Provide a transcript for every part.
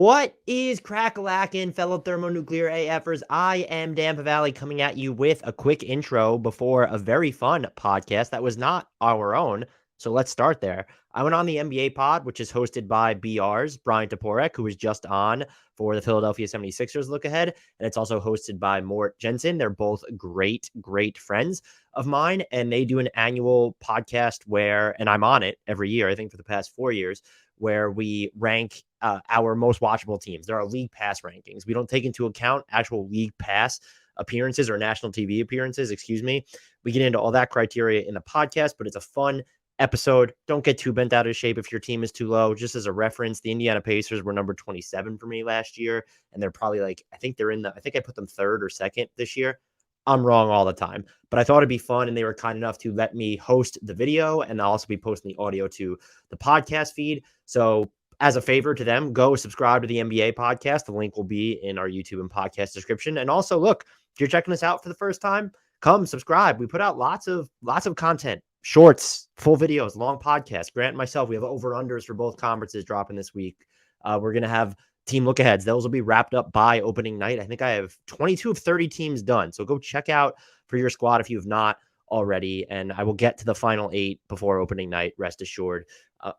What is crack-a-lackin', fellow thermonuclear AFers? I am Dan Pavali coming at you with a quick intro before a very fun podcast that was not our own. So let's start there. I went on the NBA pod, which is hosted by BR's Brian Toporek, who was just on for the Philadelphia 76ers look ahead. And it's also hosted by Mort Jensen. They're both great friends of mine. And they do an annual podcast where, and I'm on it every year, I think for the past 4 years, where we rank our most watchable teams. There are league pass rankings. We don't take into account actual league pass appearances or national TV appearances, We get into all that criteria in the podcast, but it's a fun episode. Don't get too bent out of shape if your team is too low. Just as a reference, the Indiana Pacers were number 27 for me last year, and they're probably I think I put them third or second this year. I'm wrong all the time, but I thought it'd be fun, and they were kind enough to let me host the video, and I'll also be posting the audio to the podcast feed. So as a favor to them, go subscribe to the NBA podcast. The link will be in our YouTube and podcast description. And also, look, if you're checking us out for the first time, come subscribe. We put out lots of content, shorts, full videos, long podcasts. Grant and myself, we have over-unders for both conferences dropping this week. We're going to have team look-aheads. Those will be wrapped up by opening night. I think I have 22 of 30 teams done. So go check out for your squad if you have not already. And I will get to the final 8 before opening night, rest assured.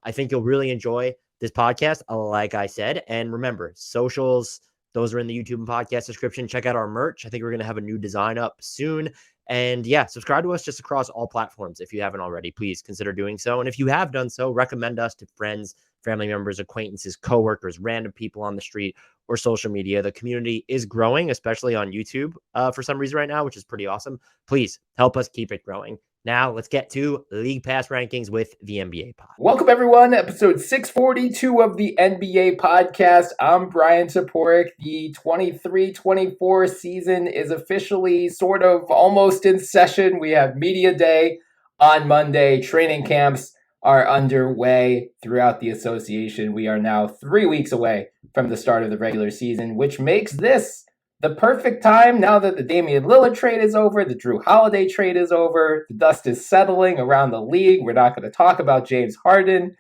I think you'll really enjoy this podcast, like I said. And remember, socials, those are in the YouTube and podcast description. Check out our merch. I think we're going to have a new design up soon. And yeah, subscribe to us just across all platforms. If you haven't already, please consider doing so. And if you have done so, recommend us to friends, family members, acquaintances, coworkers, random people on the street or social media. The community is growing, especially on YouTube for some reason right now, which is pretty awesome. Please help us keep it growing. Now let's get to League Pass rankings with the NBA pod. Welcome everyone, episode 642 of the NBA podcast. I'm Brian Toporek. The 23-24 season is officially sort of almost in session. We have media day on Monday. Training camps are underway throughout the association. We are now 3 weeks away from the start of the regular season, which makes this the perfect time now that the Damian Lillard trade is over, the Drew Holiday trade is over, the dust is settling around the league. We're not going to talk about James Harden.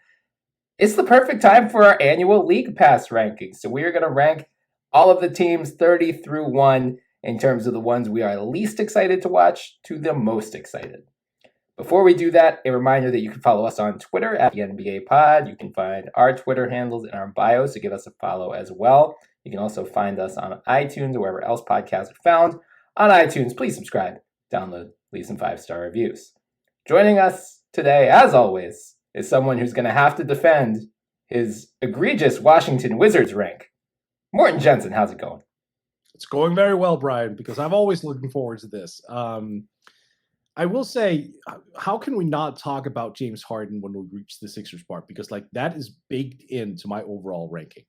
It's the perfect time for our annual League Pass rankings. So we are going to rank all of the teams 30 through 1 in terms of the ones we are least excited to watch to the most excited. Before we do that, a reminder that you can follow us on Twitter at the NBA Pod. You can find our Twitter handles in our bio, so give us a follow as well. You can also find us on iTunes or wherever else podcasts are found. On iTunes, please subscribe, download, leave some 5-star reviews. Joining us today, as always, is someone who's going to have to defend his egregious Washington Wizards rank. Morton Jensen, how's it going? It's going very well, Brian, because I'm always looking forward to this. I will say, how can we not talk about James Harden when we reach the Sixers part? Because that is baked into my overall ranking.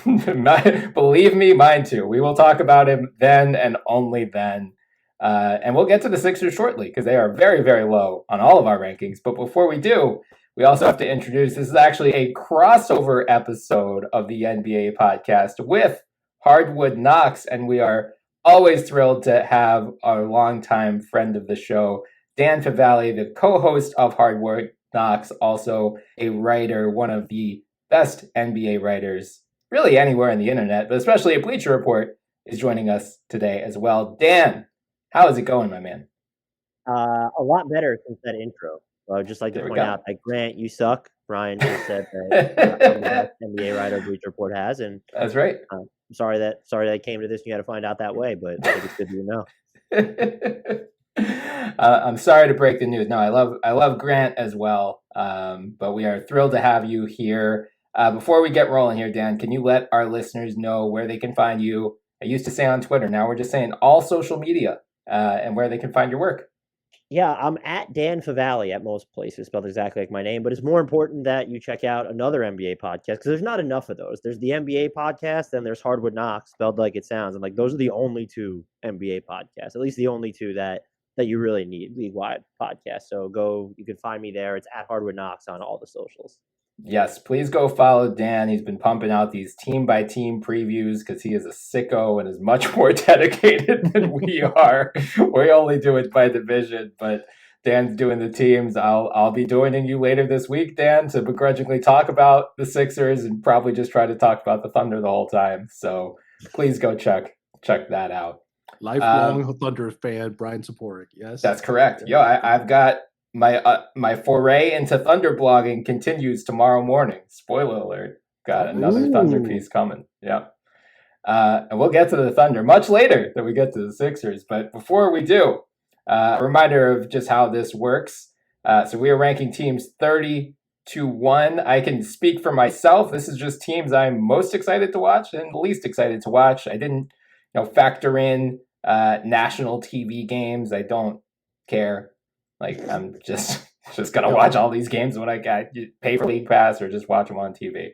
Believe me, mine too. We will talk about him then and only then. And we'll get to the Sixers shortly because they are very, very low on all of our rankings. But before we do, we also have to introduce, this is actually a crossover episode of the NBA podcast with HardwoodKnocks. And we are always thrilled to have our longtime friend of the show, Dan Pavali, the co-host of HardwoodKnocks, also a writer, one of the best NBA writers really anywhere in the internet, but especially at Bleacher Report, is joining us today as well. Dan, how is it going, my man? A lot better since that intro. So I'd just like to point out that Grant, you suck. Brian just said that I'm the best NBA writer Bleacher Report has, and that's right. I'm sorry that I came to this and you had to find out that way, but I think it's good to know. I'm sorry to break the news. No, I love Grant as well, but we are thrilled to have you here. Before we get rolling here, Dan, can you let our listeners know where they can find you? I used to say on Twitter. Now we're just saying all social media and where they can find your work. Yeah, I'm at Dan Favali at most places, spelled exactly like my name. But it's more important that you check out another NBA podcast because there's not enough of those. There's the NBA podcast, and there's HardwoodKnocks, spelled like it sounds. And those are the only 2 NBA podcasts, at least the only 2 that you really need, league-wide podcasts. So you can find me there. It's at HardwoodKnocks on all the socials. Yes, please go follow Dan. He's been pumping out these team-by-team previews because he is a sicko and is much more dedicated than we are. We only do it by division, but Dan's doing the teams. I'll be joining you later this week, Dan, to begrudgingly talk about the Sixers and probably just try to talk about the Thunder the whole time. So please go check that out. Lifelong Thunder fan, Brian Saporik. Yes, that's correct. Yo, I've got my foray into Thunder blogging continues tomorrow morning. Spoiler alert. Got another Thunder piece coming. Yeah. And we'll get to the Thunder much later than we get to the Sixers. But before we do, a reminder of just how this works. So we are ranking teams 30 to 1. I can speak for myself. This is just teams I'm most excited to watch and least excited to watch. I didn't factor in national TV games. I don't care. Like, I'm just gonna watch all these games when I pay for League Pass or just watch them on TV.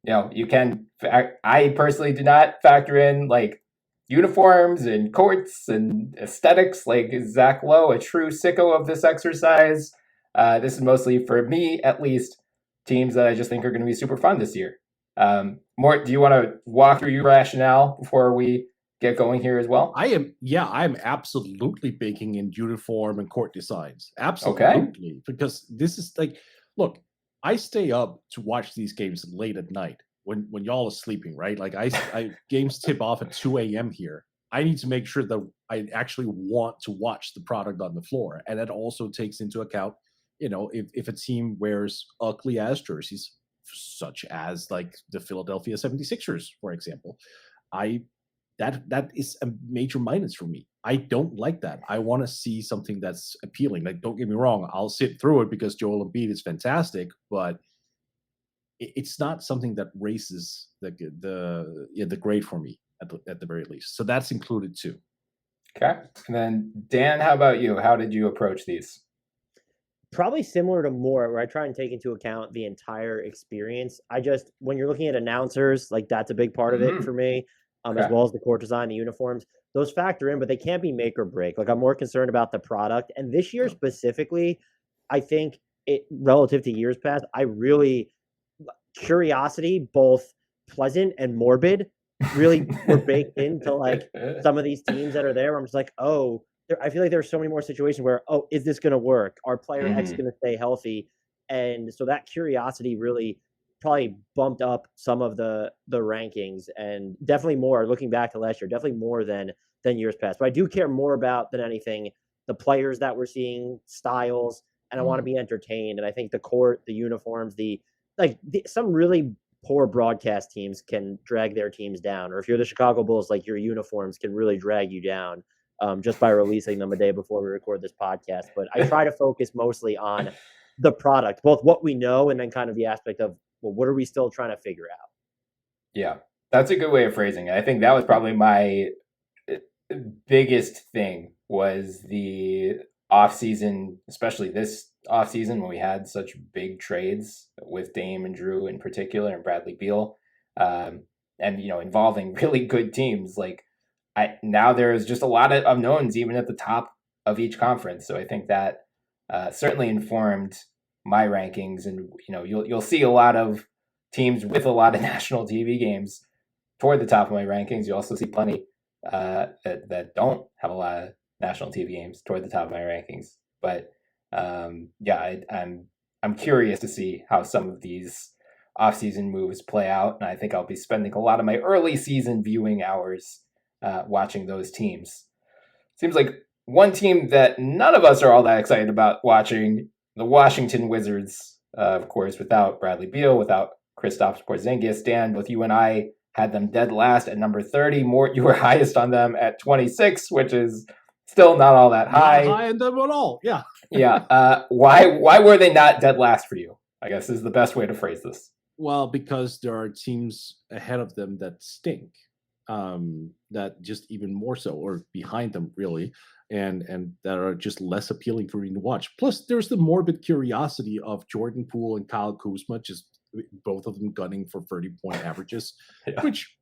You can. I personally do not factor in like uniforms and courts and aesthetics. Like, is Zach Lowe a true sicko of this exercise? This is mostly, for me at least, teams that I just think are going to be super fun this year. Mort, do you want to walk through your rationale before we get going here as well? I'm absolutely baking in uniform and court designs. Absolutely. Okay. Because this is like, look, I stay up to watch these games late at night when y'all are sleeping, right? Like I games tip off at 2 a.m. here. I need to make sure that I actually want to watch the product on the floor. And that also takes into account, if a team wears ugly ass jerseys, such as like the Philadelphia 76ers, for example, that is a major minus for me. I don't like that. I want to see something that's appealing. Like, don't get me wrong, I'll sit through it because Joel Embiid is fantastic, but it's not something that raises the grade for me at the very least. So that's included too. Okay. And then Dan, how about you? How did you approach these? Probably similar to Moore, where I try and take into account the entire experience. When you're looking at announcers, like that's a big part of it for me. As well as the court design, the uniforms, those factor in, but they can't be make or break. Like, I'm more concerned about the product. And this year specifically, I think relative to years past, curiosity, both pleasant and morbid, really were baked into like some of these teams that are there. I'm just like, I feel like there's so many more situations where, is this going to work? Are player X going to stay healthy? And so that curiosity really probably bumped up some of the rankings, and definitely more, looking back to last year, definitely more than years past. But I do care more about than anything the players that we're seeing, styles, and I want to be entertained. And I think the court, the uniforms, some really poor broadcast teams can drag their teams down. Or if you're the Chicago Bulls, like, your uniforms can really drag you down just by releasing them a day before we record this podcast. But I try to focus mostly on the product, both what we know and then kind of the aspect of, well, what are we still trying to figure out? Yeah, that's a good way of phrasing it. I think that was probably my biggest thing, was the offseason, especially this offseason when we had such big trades with Dame and Drew in particular, and Bradley Beal, and involving really good teams. Like, now there's just a lot of unknowns even at the top of each conference. So I think that certainly informed my rankings, and you'll see a lot of teams with a lot of national TV games toward the top of my rankings. You also see plenty that don't have a lot of national TV games toward the top of my rankings. But I'm curious to see how some of these offseason moves play out, and I think I'll be spending a lot of my early season viewing hours watching those teams. Seems like one team that none of us are all that excited about watching, the Washington Wizards, of course, without Bradley Beal, without Kristaps Porzingis. Dan, both you and I had them dead last at number 30. Mort, you were highest on them at 26, which is still not all that high. Not high in them at all, yeah. Yeah. Why were they not dead last for you, I guess, is the best way to phrase this. Well, because there are teams ahead of them that stink, that just even more so, or behind them, really. And that are just less appealing for me to watch. Plus, there's the morbid curiosity of Jordan Poole and Kyle Kuzma, just both of them gunning for 30-point averages, which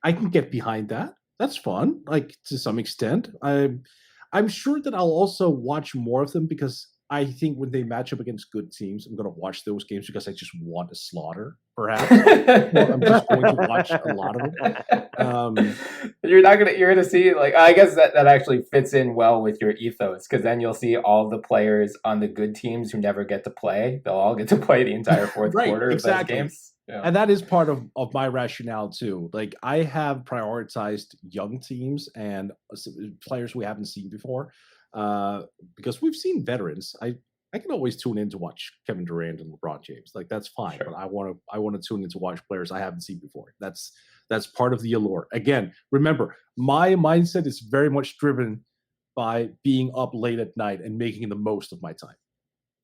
I can get behind that. That's fun, like, to some extent. I'm sure that I'll also watch more of them because I think when they match up against good teams, I'm going to watch those games because I just want a slaughter, perhaps. Or I'm just going to watch a lot of them. You're gonna see, like, I guess that actually fits in well with your ethos, because then you'll see all the players on the good teams who never get to play. They'll all get to play the entire fourth quarter of those games. Yeah. And that is part of my rationale too. Like, I have prioritized young teams and players we haven't seen before. Because we've seen veterans. I can always tune in to watch Kevin Durant and LeBron James. Like, that's fine. Sure. But I want to tune in to watch players I haven't seen before. That's part of the allure. Again, remember, my mindset is very much driven by being up late at night and making the most of my time.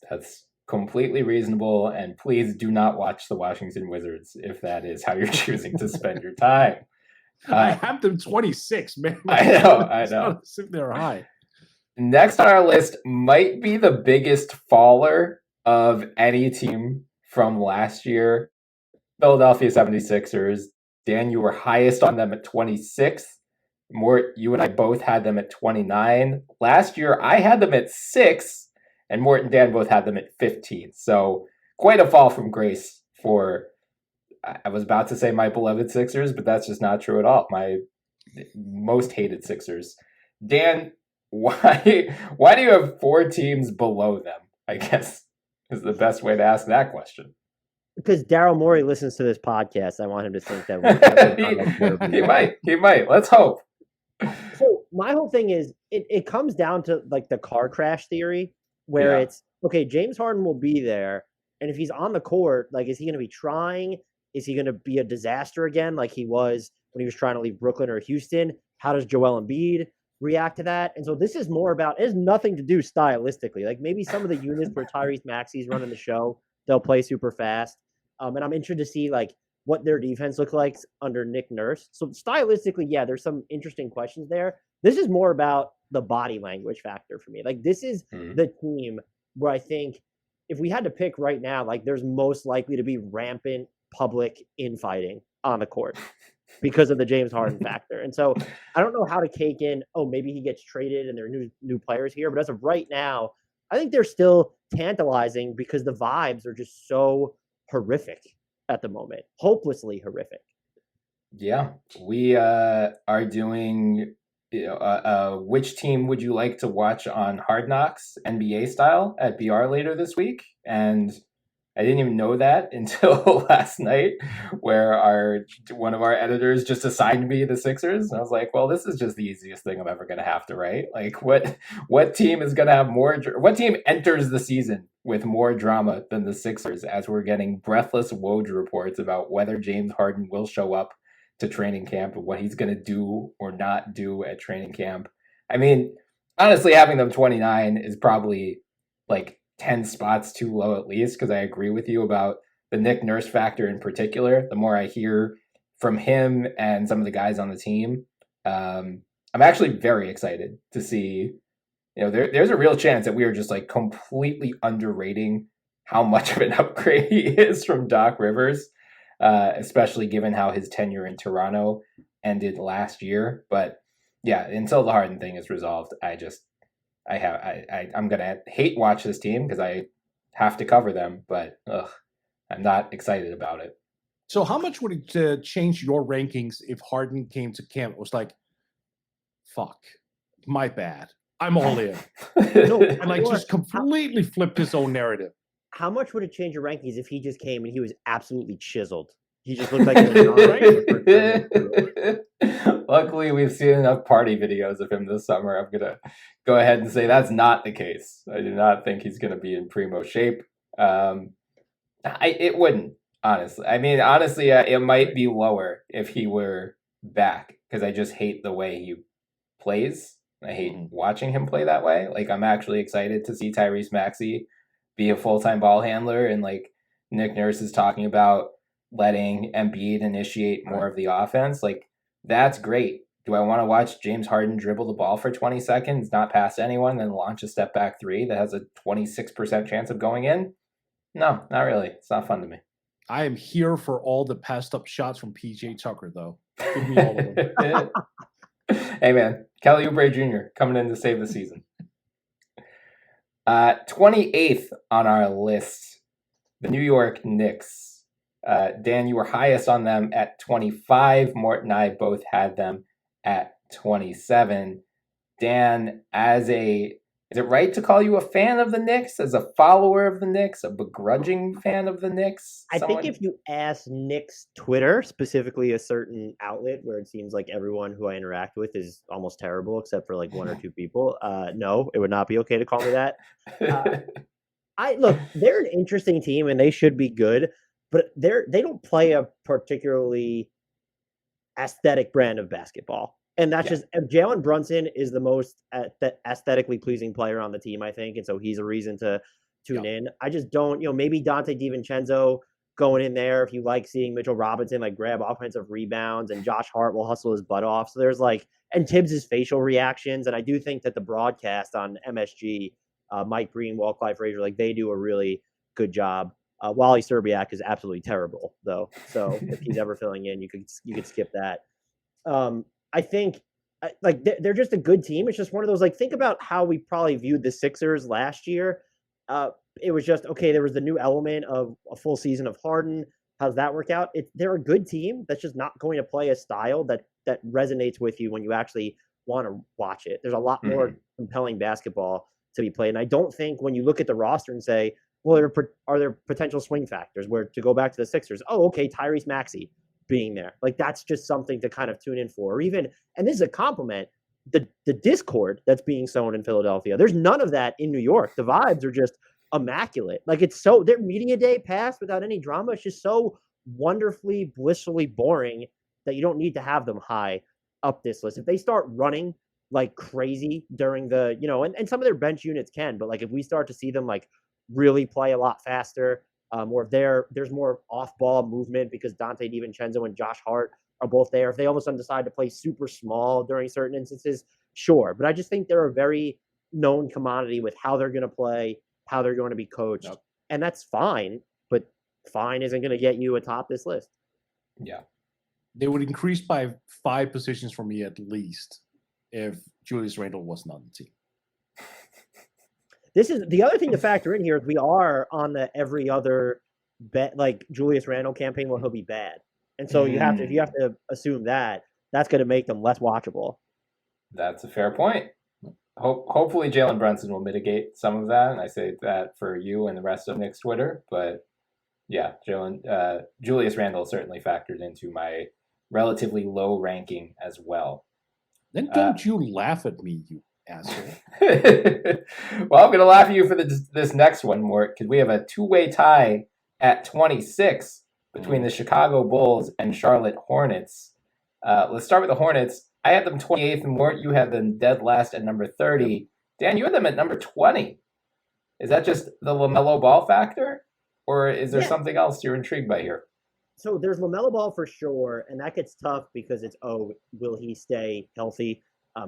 That's completely reasonable. And please do not watch the Washington Wizards if that is how you're choosing to spend your time. I have them 26, man. I know. They're high. Next on our list might be the biggest faller of any team from last year. Philadelphia 76ers. Dan, you were highest on them at 26. Mort, you and I both had them at 29. Last year, I had them at 6, and Mort and Dan both had them at 15. So quite a fall from grace for, I was about to say my beloved Sixers, but that's just not true at all. My most hated Sixers. Dan, why do you have 4 teams below them, I guess, is the best way to ask that question. Because Daryl Morey listens to this podcast. I want him to think that he might. Let's hope. So my whole thing is it comes down to like the car crash theory, where it's, okay, James Harden will be there, and if he's on the court, like, is he going to be trying? Is he going to be a disaster again, like he was when he was trying to leave Brooklyn or Houston? How does Joel Embiid react to that? And so this is more about, it has nothing to do stylistically. Like, maybe some of the units where Tyrese Maxey's running the show, they'll play super fast. And I'm interested to see like what their defense looks like under Nick Nurse. So stylistically, yeah, there's some interesting questions there. This is more about the body language factor for me. Like, this is the team where I think if we had to pick right now, like, there's most likely to be rampant public infighting on the court because of the James Harden factor. And so I don't know how to cake in, oh, maybe he gets traded and there are new players here. But as of right now, I think they're still tantalizing because the vibes are just so horrific at the moment, hopelessly horrific. Yeah, we are doing, which team would you like to watch on Hard Knocks NBA style at BR later this week? And I didn't even know that until last night, where one of our editors just assigned me the Sixers. And I was like, well, this is just the easiest thing I'm ever going to have to write. Like, what team is going to have what team enters the season with more drama than the Sixers, as we're getting breathless Woj reports about whether James Harden will show up to training camp and what he's going to do or not do at training camp. I mean, honestly, having them 29 is probably like 10 spots too low at least, because I agree with you about the Nick Nurse factor in particular. The more I hear from him and some of the guys on the team, I'm actually very excited to see, there's a real chance that we are just like completely underrating how much of an upgrade he is from Doc Rivers, especially given how his tenure in Toronto ended last year. But yeah, until the Harden thing is resolved, I'm going to hate watch this team because I have to cover them, but I'm not excited about it. So how much would it change your rankings if Harden came to camp? It was like, fuck, my bad, I'm all in. And like just completely flipped his own narrative. How much would it change your rankings if he just came and he was absolutely chiseled? He just looked like a Luckily, we've seen enough party videos of him this summer. I'm going to go ahead and say that's not the case. I do not think he's going to be in primo shape. It wouldn't, honestly. I mean, honestly, it might be lower if he were back, because I just hate the way he plays. I hate watching him play that way. Like, I'm actually excited to see Tyrese Maxey be a full-time ball handler, and like Nick Nurse is talking about letting Embiid initiate more of the offense. Like, that's great. Do I want to watch James Harden dribble the ball for 20 seconds, not pass anyone, then launch a step back three that has a 26% chance of going in? No, not really. It's not fun to me. I am here for all the passed up shots from PJ Tucker, though. Give me all of them. Hey, man. Kelly Oubre Jr. coming in to save the season. 28th on our list, the New York Knicks. Dan, you were highest on them at 25. Mort and I both had them at 27. Dan, is it right to call you a fan of the Knicks, as a follower of the Knicks, a begrudging fan of the Knicks? I think if you ask Knicks Twitter, specifically a certain outlet where it seems like everyone who I interact with is almost terrible, except for like one or two people, no, it would not be okay to call me that. Look, they're an interesting team and they should be good, but they don't play a particularly aesthetic brand of basketball. And that's just Jalen Brunson is the most aesthetically pleasing player on the team, I think. And so he's a reason to tune in. I just don't, maybe Dante DiVincenzo going in there if you like seeing Mitchell Robinson like grab offensive rebounds, and Josh Hart will hustle his butt off. So there's and Tibbs' facial reactions. And I do think that the broadcast on MSG, Mike Greenwald, Clyde Frazier, they do a really good job. Wally Szczerbiak is absolutely terrible, though. So if he's ever filling in, you could skip that. I think they're just a good team. It's just one of those, think about how we probably viewed the Sixers last year. It was just, okay, there was the new element of a full season of Harden. How's that work out? They're a good team that's just not going to play a style that resonates with you when you actually want to watch it. There's a lot more compelling basketball to be played. And I don't think when you look at the roster and say, well, are there potential swing factors where, to go back to the Sixers, okay, Tyrese Maxey being there, that's just something to kind of tune in for. Or even, and this is a compliment, the discord that's being sown in Philadelphia, there's none of that in New York. The vibes are just immaculate. It's so, their media day passed without any drama. It's just so wonderfully, blissfully boring that you don't need to have them high up this list. If they start running like crazy during the, and some of their bench units can, but if we start to see them really play a lot faster, or if there's more off-ball movement because Dante DiVincenzo and Josh Hart are both there. If they all of a sudden decide to play super small during certain instances, sure. But I just think they're a very known commodity with how they're going to play, how they're going to be coached. Yep. And that's fine, but fine isn't going to get you atop this list. Yeah. They would increase by 5 positions for me at least if Julius Randle wasn't on the team. This is the other thing to factor in here is we are on the every other bet, Julius Randle campaign where he'll be bad. And so you have to assume that that's going to make them less watchable. That's a fair point. Hopefully Jalen Brunson will mitigate some of that. And I say that for you and the rest of Knicks Twitter, but yeah, Julius Randle certainly factored into my relatively low ranking as well. Then don't you laugh at me, you asshole. Well, I'm going to laugh at you for this next one, Mort, because we have a two-way tie at 26 between the Chicago Bulls and Charlotte Hornets. Let's start with the Hornets. I had them 28th, and Mort, you had them dead last at number 30. Dan, you had them at number 20. Is that just the LaMelo Ball factor, or is there something else you're intrigued by here? So there's LaMelo Ball for sure, and that gets tough because it's, will he stay healthy?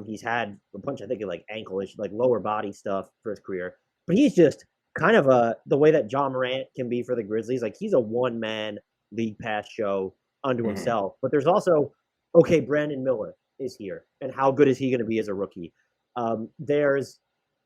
He's had a bunch, I think, of ankle-ish, lower body stuff for his career. But he's just kind of the way that John Morant can be for the Grizzlies. He's a one-man league pass show unto himself. But there's also, Brandon Miller is here. And how good is he going to be as a rookie? There's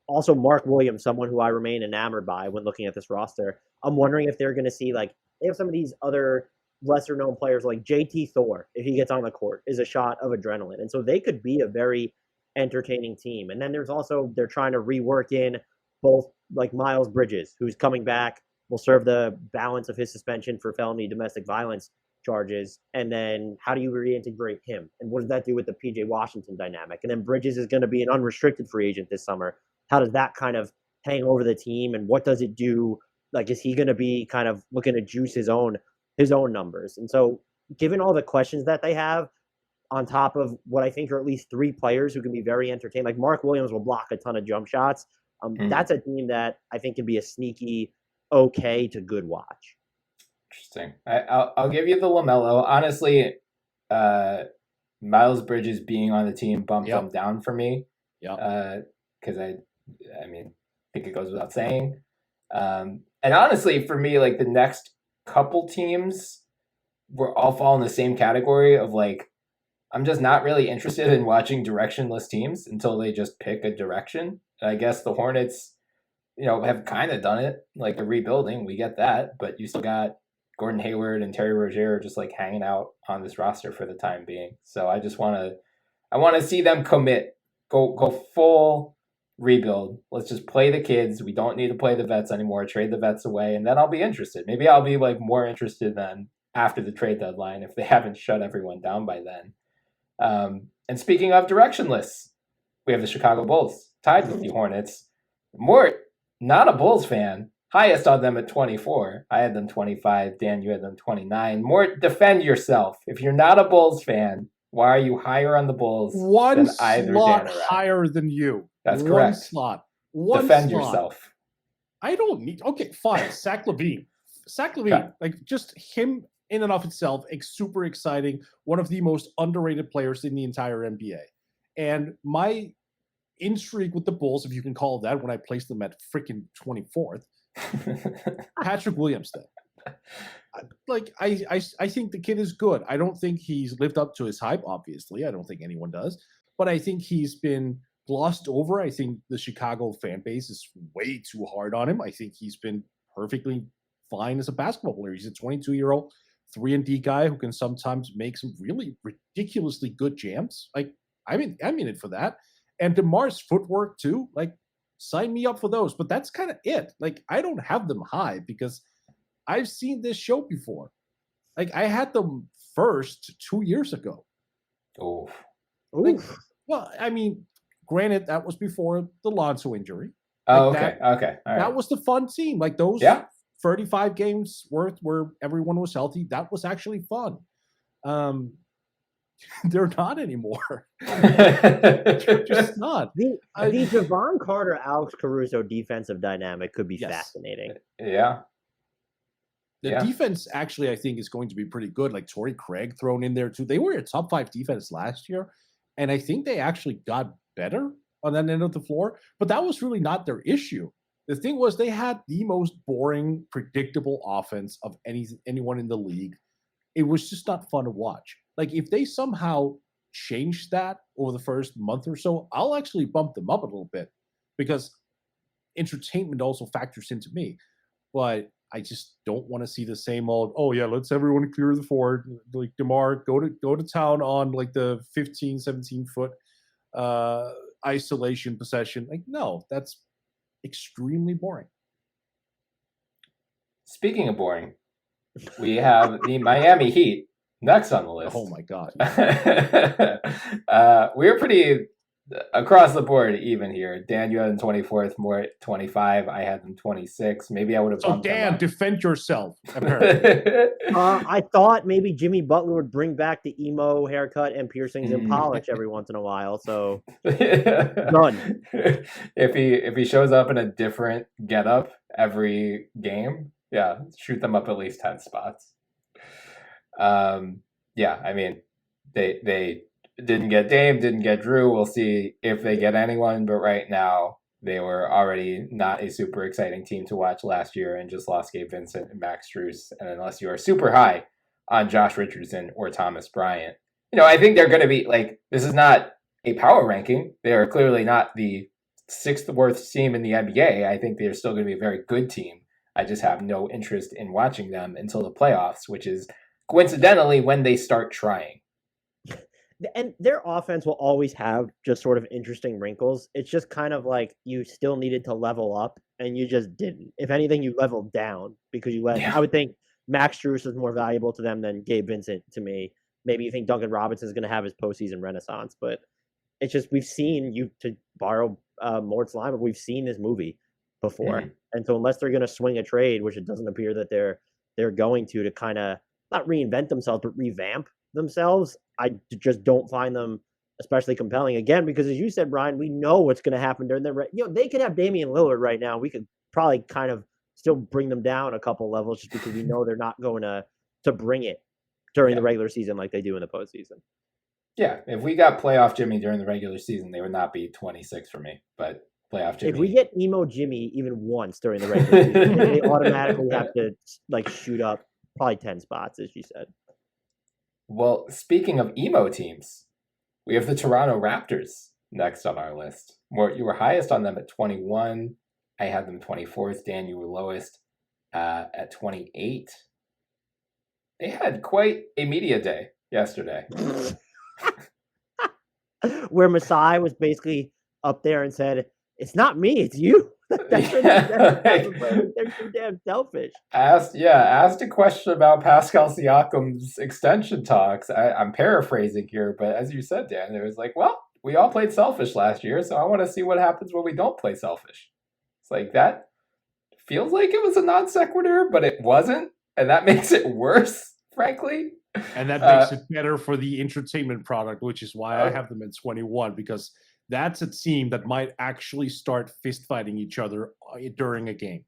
also Mark Williams, someone who I remain enamored by when looking at this roster. I'm wondering if they're going to see, they have some of these other lesser-known players like JT Thor, if he gets on the court, is a shot of adrenaline. And so they could be a very entertaining team. And then there's also, they're trying to rework in both Miles Bridges, who's coming back, will serve the balance of his suspension for felony domestic violence charges. And then how do you reintegrate him? And what does that do with the PJ Washington dynamic? And then Bridges is going to be an unrestricted free agent this summer. How does that kind of hang over the team? And what does it do? Is he going to be kind of looking to juice his own numbers? And so given all the questions that they have, on top of what I think are at least 3 players who can be very entertaining, Mark Williams will block a ton of jump shots. That's a team that I think can be a sneaky okay to good watch. Interesting. I'll give you the LaMelo. Honestly, Miles Bridges being on the team bumped them down for me. Yeah. Because I think it goes without saying. And honestly, for me, the next couple teams were all fall in the same category of I'm just not really interested in watching directionless teams until they just pick a direction. I guess the Hornets have kind of done it, like a rebuilding. We get that, but you still got Gordon Hayward and Terry Rozier just like hanging out on this roster for the time being. So I want to see them commit, go full rebuild. Let's just play the kids. We don't need to play the vets anymore. Trade the vets away, and then I'll be interested. Maybe I'll be like more interested than after the trade deadline if they haven't shut everyone down by then. And speaking of directionless, we have the Chicago Bulls tied with the Hornets. Mort, not a Bulls fan, highest on them at 24. I had them 25. Dan, you had them 29. Mort, defend yourself. If you're not a Bulls fan, why are you higher on the Bulls One than either slot Dan or I? higher than you. That's One correct. Slot. Defend slot. yourself. I don't need. Okay, fine. Zach LaVine. Okay. Like just him in and of itself, super exciting. One of the most underrated players in the entire NBA. And my intrigue with the Bulls, if you can call it that, when I placed them at freaking 24th, Patrick Williams. Then, I think the kid is good. I don't think he's lived up to his hype. Obviously, I don't think anyone does. But I think he's been glossed over. I think the Chicago fan base is way too hard on him. I think he's been perfectly fine as a basketball player. He's a 22-year-old 3-and-D guy who can sometimes make some really ridiculously good jams. Like, I'm in it for that. And DeMar's footwork too. Like, sign me up for those. But that's kind of it. Like, I don't have them high because I've seen this show before. Like, I had them first 2 years ago. Oh, like, well, I mean, granted, that was before the Lonzo injury. Oh, like okay. Okay. All right. That was the fun team. Like those 35 games worth where everyone was healthy. That was actually fun. They're not anymore. They're just not. The Javon Carter, Alex Caruso defensive dynamic could be fascinating. Yeah. The defense actually, I think, is going to be pretty good. Like Torrey Craig thrown in there too. They were a top 5 defense last year, and I think they actually got better on that end of the floor. But that was really not their issue. The thing was they had the most boring, predictable offense of anyone in the league. It was just not fun to watch. Like if they somehow changed that over the first month or so, I'll actually bump them up a little bit because entertainment also factors into me. But I just don't want to see the same old, oh yeah, let's everyone clear the floor. Like DeMar, go to town on like the 15, 17 foot isolation possession. Like, no, that's extremely boring. Speaking of boring, we have the Miami Heat next on the list. Oh my God. We're pretty across the board even here. Dan, you had them 24th, more at 25. I had them 26. Maybe I would have bumped them up. Defend yourself, apparently. I thought maybe Jimmy Butler would bring back the emo haircut and piercings and polish every once in a while. So done. If he shows up in a different getup every game, yeah, shoot them up at least 10 spots. Yeah, I mean, they didn't get Dame, didn't get Drew. We'll see if they get anyone, but right now they were already not a super exciting team to watch last year and just lost Gabe Vincent and Max Strus. And unless you are super high on Josh Richardson or Thomas Bryant, I think they're going to be like, this is not a power ranking. They are clearly not the 6th worst team in the NBA. I think they're still going to be a very good team. I just have no interest in watching them until the playoffs, which is coincidentally when they start trying. And their offense will always have just sort of interesting wrinkles. It's just kind of like you still needed to level up, and you just didn't. If anything, you leveled down because I would think Max Strus is more valuable to them than Gabe Vincent to me. Maybe you think Duncan Robinson is going to have his postseason renaissance, but it's just we've seen, you to borrow Mort's line, but we've seen this movie before. Mm-hmm. And so unless they're going to swing a trade, which it doesn't appear that they're going to kind of not reinvent themselves, but revamp themselves, I just don't find them especially compelling. Again, because as you said, Brian, we know what's going to happen during they could have Damian Lillard right now. We could probably kind of still bring them down a couple levels just because we know they're not going to bring it during the regular season like they do in the postseason. Yeah, if we got playoff Jimmy during the regular season, they would not be 26 for me. But playoff Jimmy, if we get emo Jimmy even once during the regular season, they automatically have to like shoot up probably 10 spots, as you said. Well, speaking of emo teams, we have the Toronto Raptors next on our list. You were highest on them at 21. I had them 24th. Dan, you were lowest at 28. They had quite a media day yesterday. Where Masai was basically up there and said, "It's not me, it's you." That's what they're too damn selfish. Asked a question about Pascal Siakam's extension talks. I'm paraphrasing here, but as you said, Dan, it was like, well, we all played selfish last year, so I want to see what happens when we don't play selfish. It's like that feels like it was a non sequitur, but it wasn't, and that makes it worse, frankly. And that makes it better for the entertainment product, which is why I have them at 21, because that's a team that might actually start fist fighting each other during a game.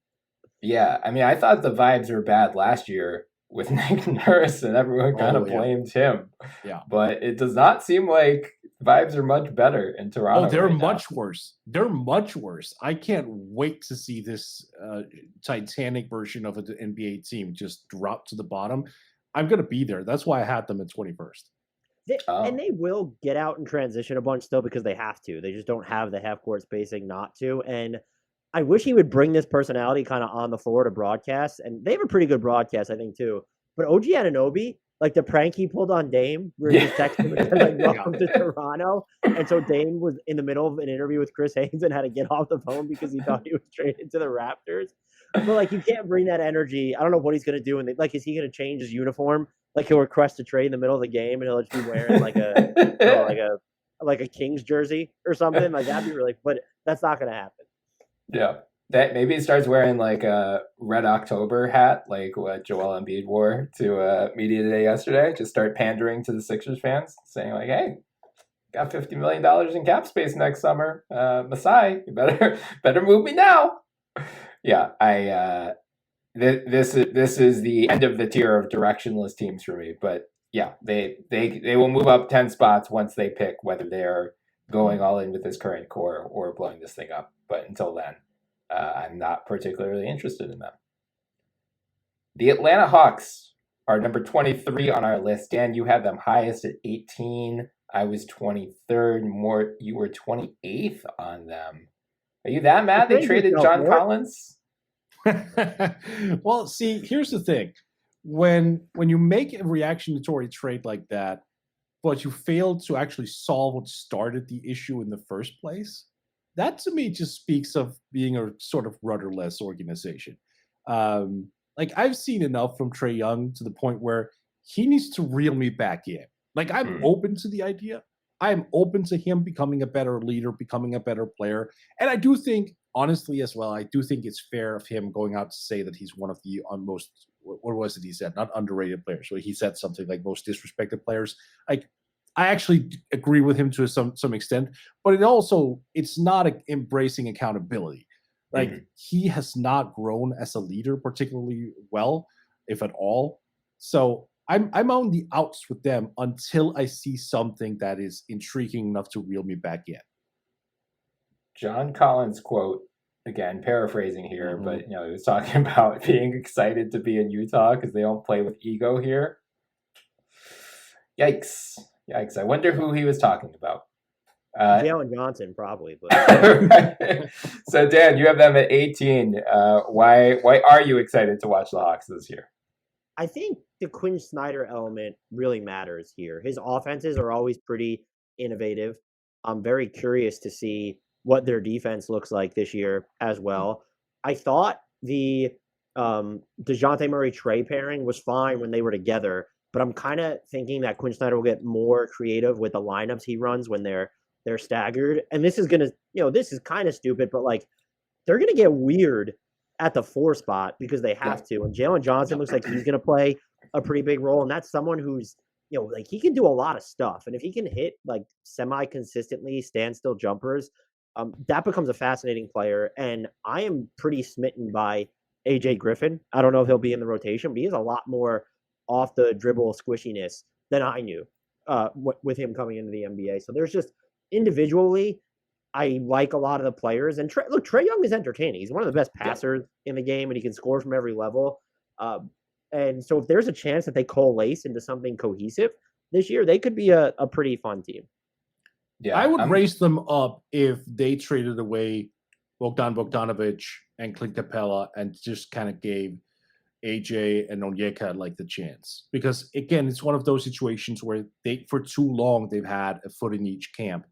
Yeah, I mean, I thought the vibes were bad last year with Nick Nurse, and everyone kind of blamed him. Yeah, but it does not seem like vibes are much better in Toronto. Oh, they're much worse. They're much worse. I can't wait to see this Titanic version of an NBA team just drop to the bottom. I'm going to be there. That's why I had them at 21st. And they will get out and transition a bunch still because they have to. They just don't have the half-court spacing not to. And I wish he would bring this personality kind of on the floor to broadcast. And they have a pretty good broadcast, I think, too. But OG Anunoby, like the prank he pulled on Dame, where he just texted him and said, like, welcome to Toronto. And so Dame was in the middle of an interview with Chris Haynes and had to get off the phone because he thought he was traded to the Raptors. But, like, you can't bring that energy. I don't know what he's going to do. And like, is he going to change his uniform? Like, he'll request a trade in the middle of the game, and he'll just be wearing like a like a Kings jersey or something. Like, that'd be really. But that's not going to happen. Yeah, that maybe he starts wearing like a Red October hat, like what Joel Embiid wore to media day yesterday. Just start pandering to the Sixers fans, saying like, "Hey, got $50 million in cap space next summer. Masai, you better move me now." Yeah, This is the end of the tier of directionless teams for me, but yeah, they will move up 10 spots once they pick whether they are going all in with this current core or blowing this thing up. But until then, I'm not particularly interested in them. The Atlanta Hawks are number 23 on our list. Dan, you had them highest at 18. I was 23rd. You were 28th on them. Are you that mad they traded John Collins? Well, see, here's the thing. When you make a reactionary trade like that, but you fail to actually solve what started the issue in the first place, that to me just speaks of being a sort of rudderless organization. Like, I've seen enough from Trae Young to the point where he needs to reel me back in. Like, I'm open to the idea. I'm open to him becoming a better leader, becoming a better player. And I do think, honestly, as well, I do think it's fair of him going out to say that he's one of the most, what was it he said? Not underrated players. So he said something like most disrespected players. Like, I actually agree with him to some extent, but it's not embracing accountability. Like, he has not grown as a leader particularly well, if at all. So I'm on the outs with them until I see something that is intriguing enough to reel me back in. John Collins quote, again, paraphrasing here, but he was talking about being excited to be in Utah because they don't play with ego here. Yikes. I wonder who he was talking about. Jalen Johnson, probably. But So, Dan, you have them at 18. Why are you excited to watch the Hawks this year? I think the Quinn Snyder element really matters here. His offenses are always pretty innovative. I'm very curious to see what their defense looks like this year as well. I thought the DeJounte Murray-Trae pairing was fine when they were together, but I'm kind of thinking that Quinn Snyder will get more creative with the lineups he runs when they're staggered. And this is going to, this is kind of stupid, but like they're going to get weird at the 4 spot because they have to. And Jalen Johnson looks like he's going to play a pretty big role. And that's someone who's, like he can do a lot of stuff. And if he can hit like semi-consistently standstill jumpers, that becomes a fascinating player. And I am pretty smitten by AJ Griffin. I don't know if he'll be in the rotation, but he has a lot more off the dribble squishiness than I knew with him coming into the NBA. So there's just individually, I like a lot of the players. And Trae Young is entertaining. He's one of the best passers in the game, and he can score from every level. And so if there's a chance that they coalesce into something cohesive this year, they could be a pretty fun team. Yeah, I would raise them up if they traded away Bogdanovic and Clint Capella, and just kind of gave AJ and Onyeka like the chance. Because again, it's one of those situations where they for too long they've had a foot in each camp.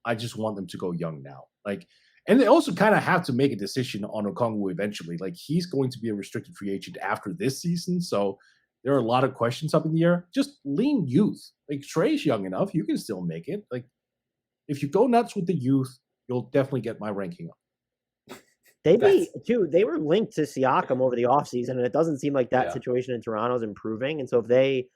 I just want them to go young now. Like, and they also kind of have to make a decision on Okongwu eventually. Like, he's going to be a restricted free agent after this season, so there are a lot of questions up in the air. Just lean youth. Like, Trey's young enough, you can still make it. Like, if you go nuts with the youth, you'll definitely get my ranking up. They were linked to Siakam over the offseason, and it doesn't seem like that situation in Toronto is improving. And so if they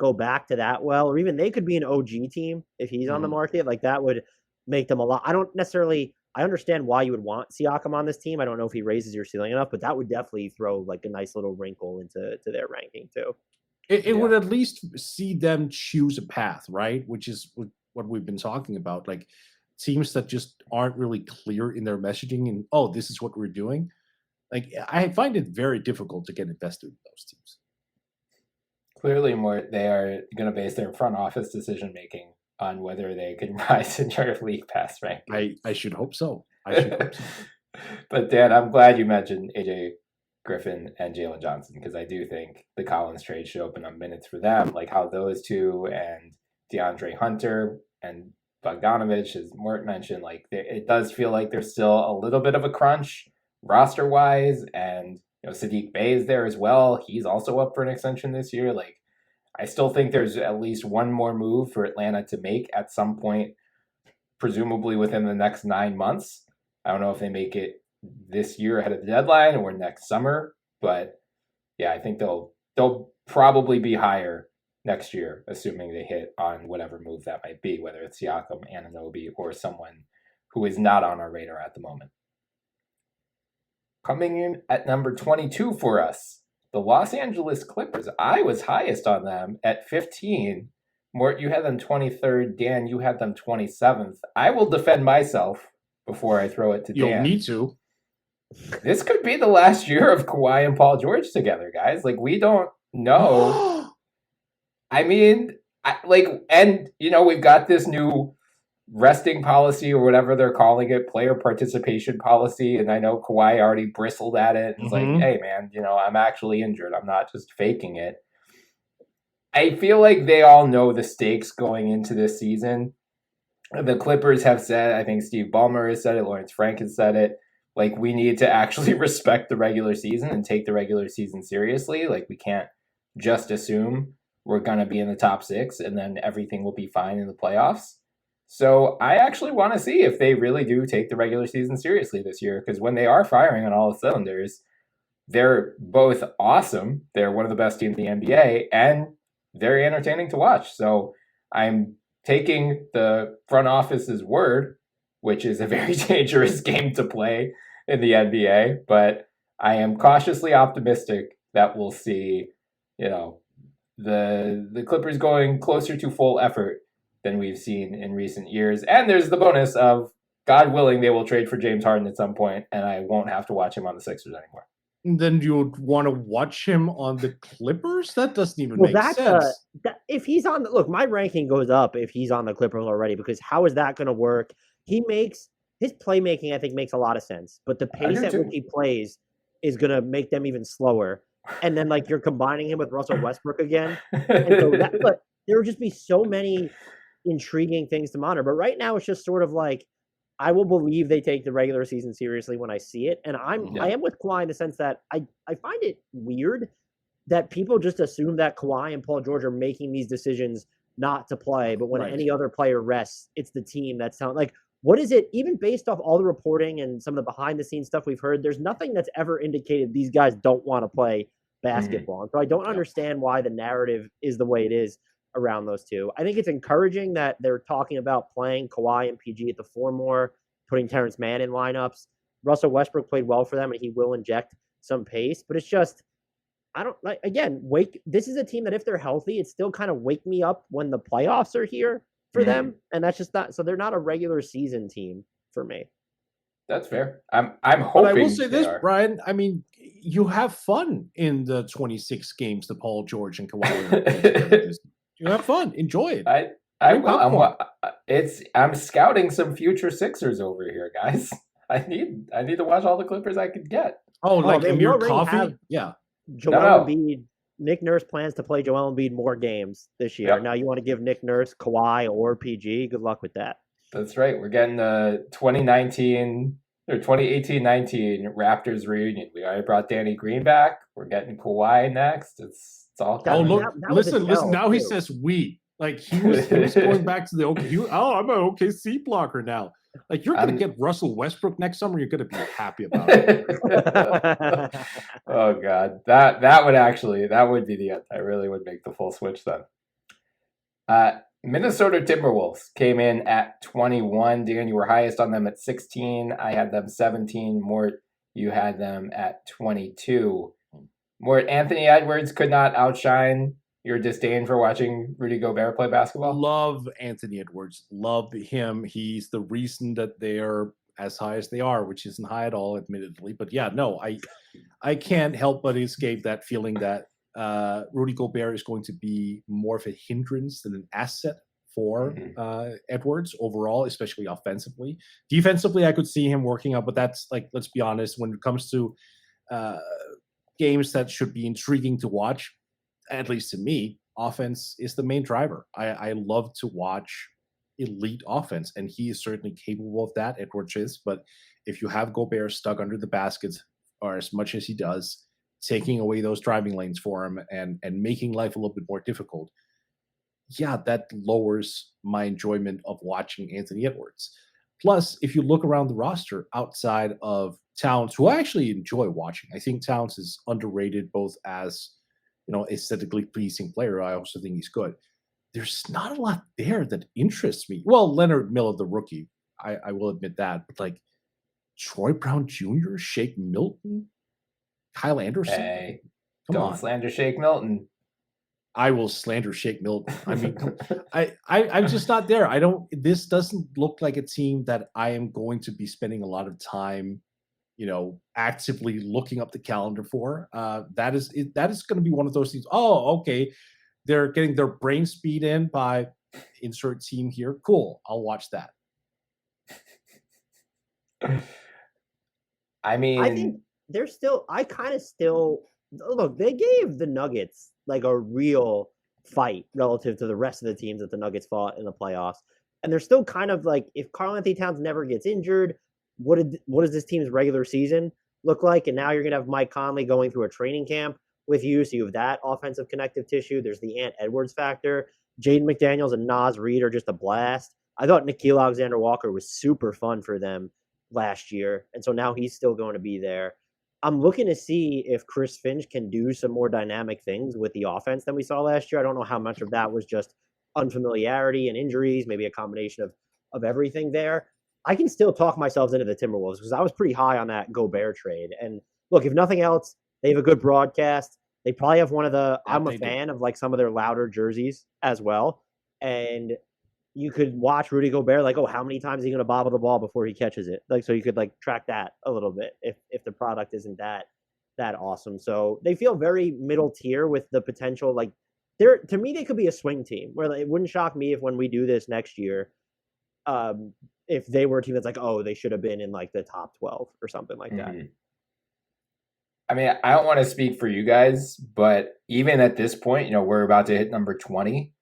go back to that or even they could be an OG team if he's on the market, like that would make them a lot. I understand why you would want Siakam on this team. I don't know if he raises your ceiling enough, but that would definitely throw like a nice little wrinkle into their ranking too. It would at least see them choose a path, right? Which is what we've been talking about. Like, teams that just aren't really clear in their messaging and, this is what we're doing. Like, I find it very difficult to get invested in those teams. Clearly, they are going to base their front office decision making on whether they can rise in your league pass ranking. I should hope so. But Dan, I'm glad you mentioned AJ Griffin and Jalen Johnson, because I do think the Collins trade should open up minutes for them, like how those two and DeAndre Hunter and Bogdanovic, as Mort mentioned, like it does feel like there's still a little bit of a crunch roster wise, and Sadiq Bey is there as well. He's also up for an extension this year. Like, I still think there's at least one more move for Atlanta to make at some point, presumably within the next 9 months. I don't know if they make it this year ahead of the deadline or next summer, but yeah, I think they'll probably be higher next year, assuming they hit on whatever move that might be, whether it's Siakam, Anunoby, or someone who is not on our radar at the moment. Coming in at number 22 for us, the Los Angeles Clippers. I was highest on them at 15. Mort, you had them 23rd. Dan, you had them 27th. I will defend myself before I throw it to Dan. You'll need to. This could be the last year of Kawhi and Paul George together, guys. Like, we don't know. I mean, we've got this new resting policy or whatever they're calling it, player participation policy. And I know Kawhi already bristled at it. It's like, hey, man, I'm actually injured. I'm not just faking it. I feel like they all know the stakes going into this season. The Clippers have said, I think Steve Ballmer has said it, Lawrence Frank has said it, like, we need to actually respect the regular season and take the regular season seriously. Like, we can't just assume we're going to be in the top 6 and then everything will be fine in the playoffs. So I actually want to see if they really do take the regular season seriously this year, because when they are firing on all cylinders, they're both awesome. They're one of the best teams in the NBA and very entertaining to watch. So I'm taking the front office's word, which is a very dangerous game to play in the NBA, but I am cautiously optimistic that we'll see, the Clippers going closer to full effort than we've seen in recent years. And there's the bonus of, God willing, they will trade for James Harden at some point, and I won't have to watch him on the Sixers anymore. Then you'd want to watch him on the Clippers? That doesn't even make sense. If he's on my ranking goes up if he's on the Clippers already, because how is that going to work? His playmaking, I think, makes a lot of sense, but the pace at which he plays is going to make them even slower. And then, you're combining him with Russell Westbrook again. And so but there would just be so many intriguing things to monitor. But right now, it's just sort of like, I will believe they take the regular season seriously when I see it. And I am with Kawhi in the sense that I find it weird that people just assume that Kawhi and Paul George are making these decisions not to play. But when any other player rests, it's the team that's like, what is it? Even based off all the reporting and some of the behind the scenes stuff we've heard, there's nothing that's ever indicated these guys don't want to play basketball. And so I don't understand why the narrative is the way it is around those two. I think it's encouraging that they're talking about playing Kawhi and PG at the 4 more, putting Terrence Mann in lineups. Russell Westbrook played well for them, and he will inject some pace. But it's just, this is a team that if they're healthy, it's still kind of wake me up when the playoffs are here for them. And that's just not, so they're not a regular season team for me. That's fair. I'm hoping. But I will say this, Brian. I mean, you have fun in the 26 games that Paul George and Kawhi. You have fun. Enjoy it. I'm scouting some future Sixers over here, guys. I need to watch all the Clippers I could get. Oh, like man, Amir Coffee? Yeah. Joel No. Embiid. Nick Nurse plans to play Joel Embiid more games this year. Yep. Now you want to give Nick Nurse Kawhi or PG? Good luck with that. That's right. We're getting the 2019 or 2018-19 Raptors reunion. We already brought Danny Green back. We're getting Kawhi next. It's all That- Oh, coming. look, that was a listen. tell, Now he too. says we. Like he was going back to the I'm an OKC blocker now. Like you're gonna get Russell Westbrook next summer. You're gonna be happy about it. Oh God, that would be the end. I really would make the full switch then. Minnesota Timberwolves came in at 21. Dan, you were highest on them at 16. I had them 17. Mort, you had them at 22. Mort, Anthony Edwards could not outshine your disdain for watching Rudy Gobert play basketball? Love Anthony Edwards. Love him. He's the reason that they are as high as they are, which isn't high at all, admittedly. But yeah, no, I can't help but escape that feeling that Rudy Gobert is going to be more of a hindrance than an asset for Edwards overall, especially offensively. Defensively, I could see him working up, but that's like, let's be honest, when it comes to games that should be intriguing to watch, at least to me, offense is the main driver. I love to watch elite offense, and he is certainly capable of that. Edwards is, but if you have Gobert stuck under the basket, or as much as he does, taking away those driving lanes for him and making life a little bit more difficult, yeah, that lowers my enjoyment of watching Anthony Edwards. Plus, if you look around the roster outside of Towns, who I actually enjoy watching, I think Towns is underrated both as aesthetically pleasing player. I also think he's good. There's not a lot there that interests me. Well, Leonard Miller, the rookie, I will admit that. But like Troy Brown Jr., Shake Milton, Kyle Anderson. Hey, come don't on. slander Shake Milton. I will slander Shake Milton. I mean, I'm just not there. This doesn't look like a team that I am going to be spending a lot of time actively looking up the calendar for. That is going to be one of those things. Oh, okay. They're getting their brain speed in by insert team here. Cool. I'll watch that. I mean, I think they're still. I kind of still look. They gave the Nuggets like a real fight relative to the rest of the teams that the Nuggets fought in the playoffs, and they're still kind of like, if Karl Anthony Towns never gets injured, what does this team's regular season look like? And now you're gonna have Mike Conley going through a training camp with you, so you have that offensive connective tissue. There's the Ant Edwards factor. Jaden McDaniels and Naz Reid are just a blast. I thought Nickeil Alexander-Walker was super fun for them last year, and so now he's still going to be there. I'm looking to see if Chris Finch can do some more dynamic things with the offense than we saw last year. I don't know how much of that was just unfamiliarity and injuries, maybe a combination of everything there. I can still talk myself into the Timberwolves because I was pretty high on that Gobert trade. And look, if nothing else, they have a good broadcast. They probably have one of the – I'm a fan of like some of their louder jerseys as well. And you could watch Rudy Gobert like, oh, how many times is he going to bobble the ball before he catches it? Like, so you could like track that a little bit if the product isn't that awesome. So they feel very middle tier with the potential. Like, to me, they could be a swing team where it wouldn't shock me if when we do this next year, if they were a team that's like, oh, they should have been in like the top 12 or something like that. I mean, I don't want to speak for you guys, but even at this point, we're about to hit number 20.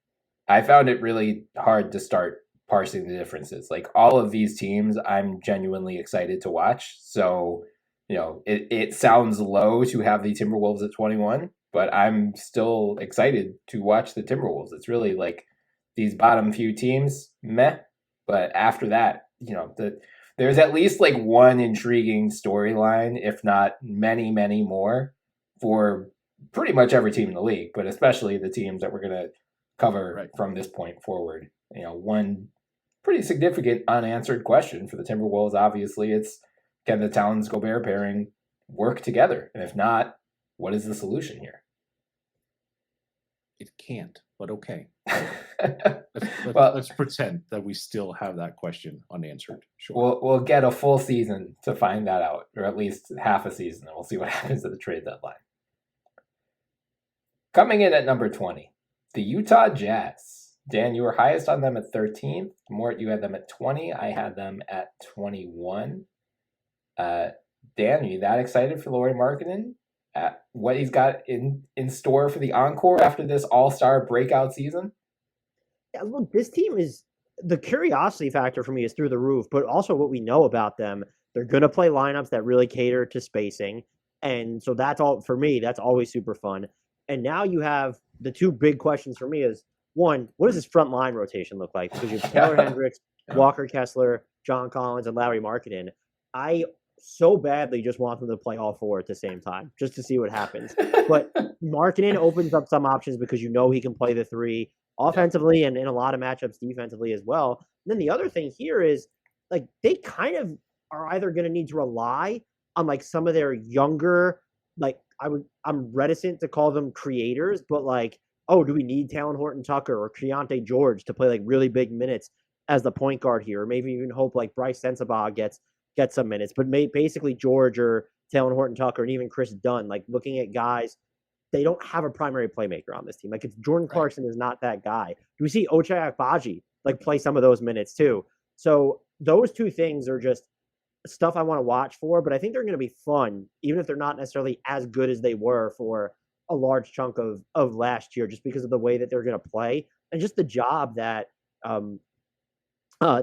I found it really hard to start parsing the differences. Like all of these teams, I'm genuinely excited to watch. So, it sounds low to have the Timberwolves at 21, but I'm still excited to watch the Timberwolves. It's really like these bottom few teams, meh. But after that, there's at least like one intriguing storyline, if not many, many more for pretty much every team in the league, but especially the teams that we're going to cover from this point forward. One pretty significant unanswered question for the Timberwolves, obviously, it's can the Towns Gobert pairing work together? And if not, what is the solution here? It can't, but okay. Well, let's pretend that we still have that question unanswered. Sure. We'll get a full season to find that out, or at least half a season, and we'll see what happens at the trade deadline. Coming in at number 20, the Utah Jazz. Dan, you were highest on them at 13th. Mort, you had them at 20. I had them at 21. Dan, are you that excited for Lauri Markkanen? What he's got in store for the encore after this all-star breakout season? Yeah, look, this team is the curiosity factor for me is through the roof, but also what we know about them. They're going to play lineups that really cater to spacing. And so that's all for me. That's always super fun. And now you have the two big questions for me is one, what does this front line rotation look like? Because you have Taylor Hendricks, Walker Kessler, John Collins, and Lauri Markkanen. I so badly just want them to play all four at the same time just to see what happens. But Markkanen opens up some options because he can play the three offensively and in a lot of matchups defensively as well. And then the other thing here is like they kind of are either going to need to rely on like some of their younger, like I'm reticent to call them creators, but like, oh, do we need Talon Horton-Tucker or Keontae George to play like really big minutes as the point guard here? Or maybe even hope like Bryce Sensabaugh gets some minutes, but basically George or Talon Horton-Tucker and even Chris Dunn, like looking at guys, they don't have a primary playmaker on this team. Like it's Jordan Clarkson is not that guy. Do we see Ochai Agbaji like play some of those minutes too? So those two things are just stuff I want to watch for, but I think they're going to be fun, even if they're not necessarily as good as they were for a large chunk of last year, just because of the way that they're going to play and just the job that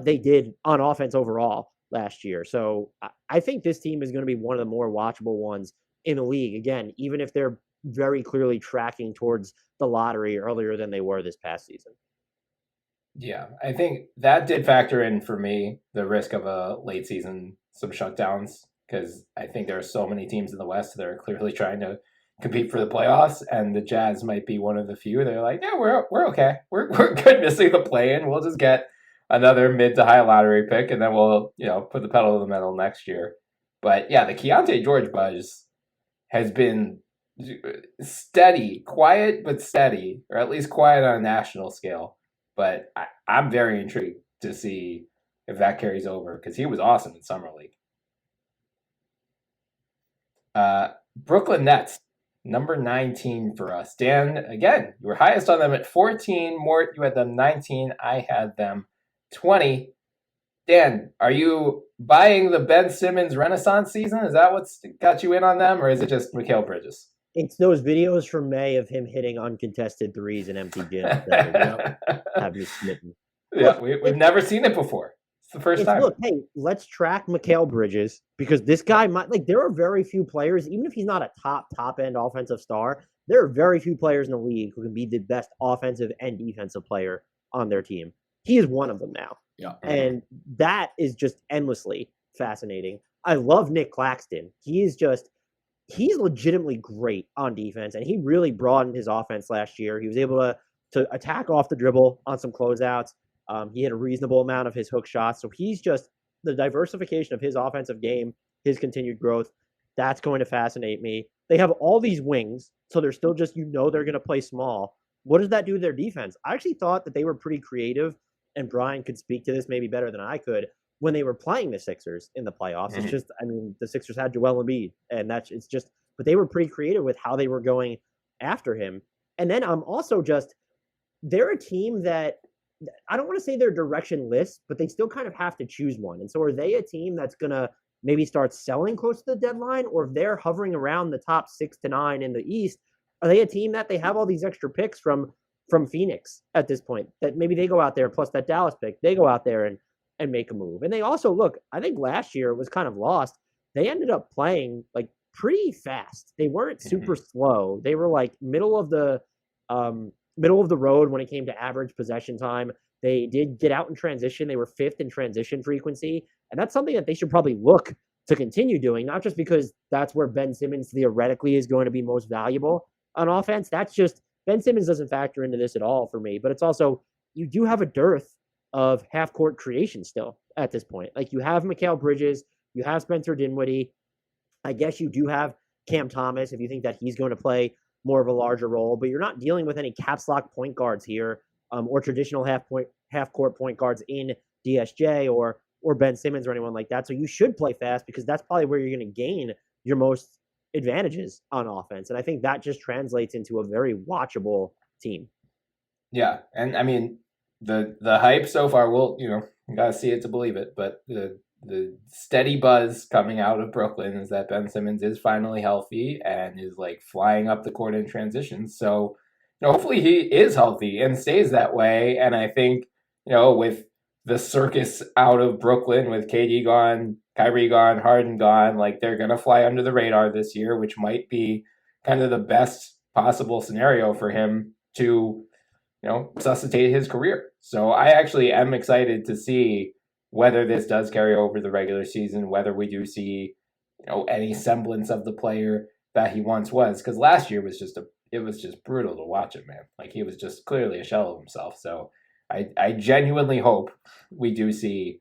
they did on offense overall last year. So I think this team is going to be one of the more watchable ones in the league. Again, even if they're very clearly tracking towards the lottery earlier than they were this past season. Yeah, I think that did factor in for me, the risk of a late season, some shutdowns, because I think there are so many teams in the West that are clearly trying to compete for the playoffs, and the Jazz might be one of the few. They're like, yeah, we're okay. We're good missing the play-in. We'll just get another mid to high lottery pick, and then we'll put the pedal to the metal next year. But yeah, the Keontae George buzz has been steady, quiet but steady, or at least quiet on a national scale. But I'm very intrigued to see if that carries over because he was awesome in Summer League. Brooklyn Nets, number 19 for us. Dan, again, you were highest on them at 14. Mort, you had them 19. I had them 20. Dan, are you buying the Ben Simmons Renaissance season? Is that what's got you in on them, or is it just Mikal Bridges? It's those videos from May of him hitting uncontested threes in empty gyms that have me smitten. Yeah, we've never seen it before. It's the first time. Look, hey, let's track Mikal Bridges because this guy might there are very few players, even if he's not a top end offensive star, there are very few players in the league who can be the best offensive and defensive player on their team. He is one of them now. Yeah. And that is just endlessly fascinating. I love Nick Claxton. He's legitimately great on defense, and he really broadened his offense last year. He was able to attack off the dribble on some closeouts. He had a reasonable amount of his hook shots. So he's just the diversification of his offensive game, his continued growth. That's going to fascinate me. They have all these wings, so they're still just, they're going to play small. What does that do to their defense? I actually thought that they were pretty creative, and Brian could speak to this maybe better than I could when they were playing the Sixers in the playoffs. Mm-hmm. It's just, the Sixers had Joel Embiid, and but they were pretty creative with how they were going after him. And then I'm also they're a team that I don't want to say they're directionless, but they still kind of have to choose one. And so are they a team that's going to maybe start selling close to the deadline? Or if they're hovering around the top 6 to 9 in the East, are they a team that they have all these extra picks from Phoenix at this point that maybe they go out there, plus that Dallas pick, they go out there and make a move? And they also, look, I think last year was kind of lost. They ended up playing like pretty fast. They weren't super slow. They were like middle of the road when it came to average possession time. They did get out in transition. They were 5th in transition frequency. And that's something that they should probably look to continue doing, not just because that's where Ben Simmons theoretically is going to be most valuable on offense. That's just, Ben Simmons doesn't factor into this at all for me. But it's also, you do have a dearth of half-court creation still at this point. Like, you have Mikal Bridges, you have Spencer Dinwiddie. I guess you do have Cam Thomas if you think that he's going to play more of a larger role, but you're not dealing with any caps lock point guards here, or traditional half-court point guards in DSJ or Ben Simmons or anyone like that. So you should play fast because that's probably where you're going to gain your most advantages on offense. And I think that just translates into a very watchable team. Yeah. And I mean, the hype so far, you got to see it to believe it, but the the steady buzz coming out of Brooklyn is that Ben Simmons is finally healthy and is like flying up the court in transition. So, hopefully he is healthy and stays that way. And I think, with the circus out of Brooklyn, with KD gone, Kyrie gone, Harden gone, like they're going to fly under the radar this year, which might be kind of the best possible scenario for him to, resuscitate his career. So I actually am excited to see whether this does carry over the regular season, whether we do see, any semblance of the player that he once was. Because last year was just brutal to watch him, man. Like he was just clearly a shell of himself. So I genuinely hope we do see